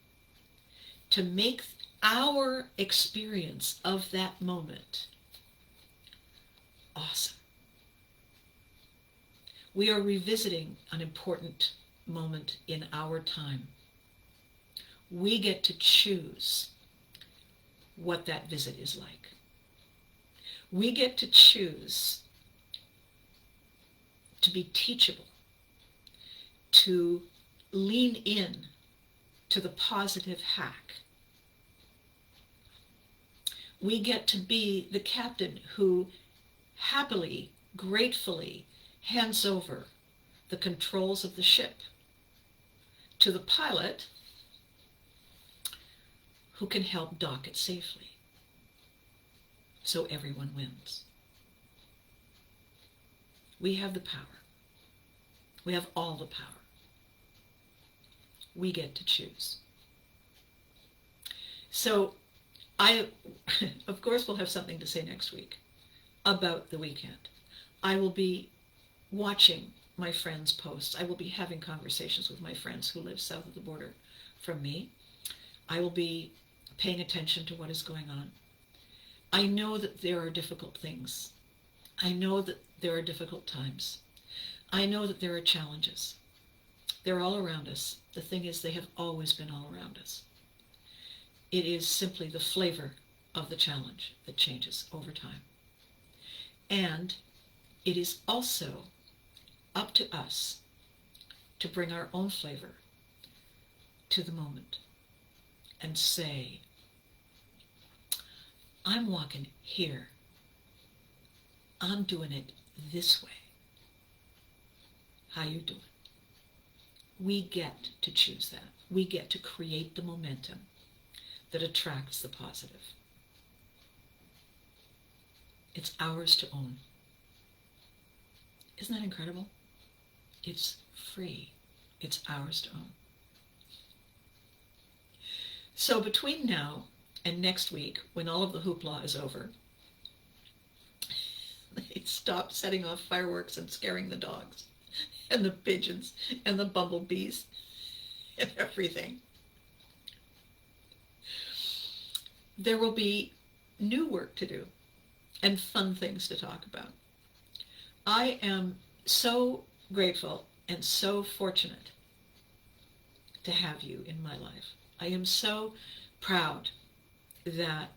to make our experience of that moment awesome. We are revisiting an important moment in our time. We get to choose what that visit is like. We get to choose to be teachable, to lean in to the positive hack. We get to be the captain who happily, gratefully hands over the controls of the ship to the pilot who can help dock it safely, so everyone wins. We have the power. We have all the power. We get to choose. So I, of course, will have something to say next week about the weekend. I will be watching my friends' posts. I will be having conversations with my friends who live south of the border from me. I will be paying attention to what is going on. I know that there are difficult things. I know that there are difficult times. I know that there are challenges. They're all around us. The thing is, they have always been all around us. It is simply the flavor of the challenge that changes over time. And it is also up to us to bring our own flavor to the moment and say, I'm walking here. I'm doing it this way. How you doing? We get to choose that. We get to create the momentum that attracts the positive. It's ours to own. Isn't that incredible? It's free. It's ours to own. So between now and next week, when all of the hoopla is over, they stop setting off fireworks and scaring the dogs and the pigeons and the bumblebees and everything. There will be new work to do and fun things to talk about. I am so grateful and so fortunate to have you in my life. I am so proud that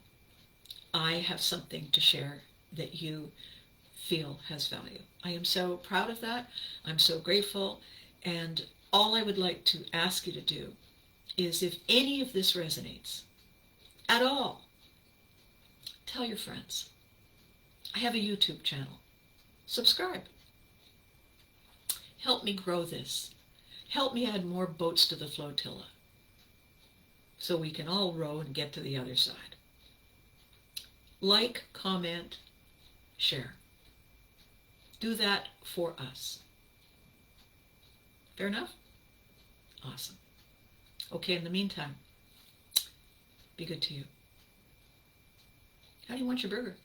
I have something to share that you feel has value. I am so proud of that. I'm so grateful. And all I would like to ask you to do is, if any of this resonates at all, tell your friends. I have a YouTube channel. Subscribe. Help me grow this. Help me add more boats to the flotilla so we can all row and get to the other side. Like, comment, share. Do that for us. Fair enough? Awesome. Okay, in the meantime, be good to you. How do you want your burger?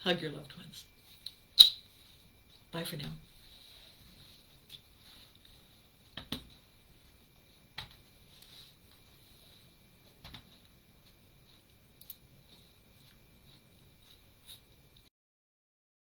Hug your loved ones. Bye for now.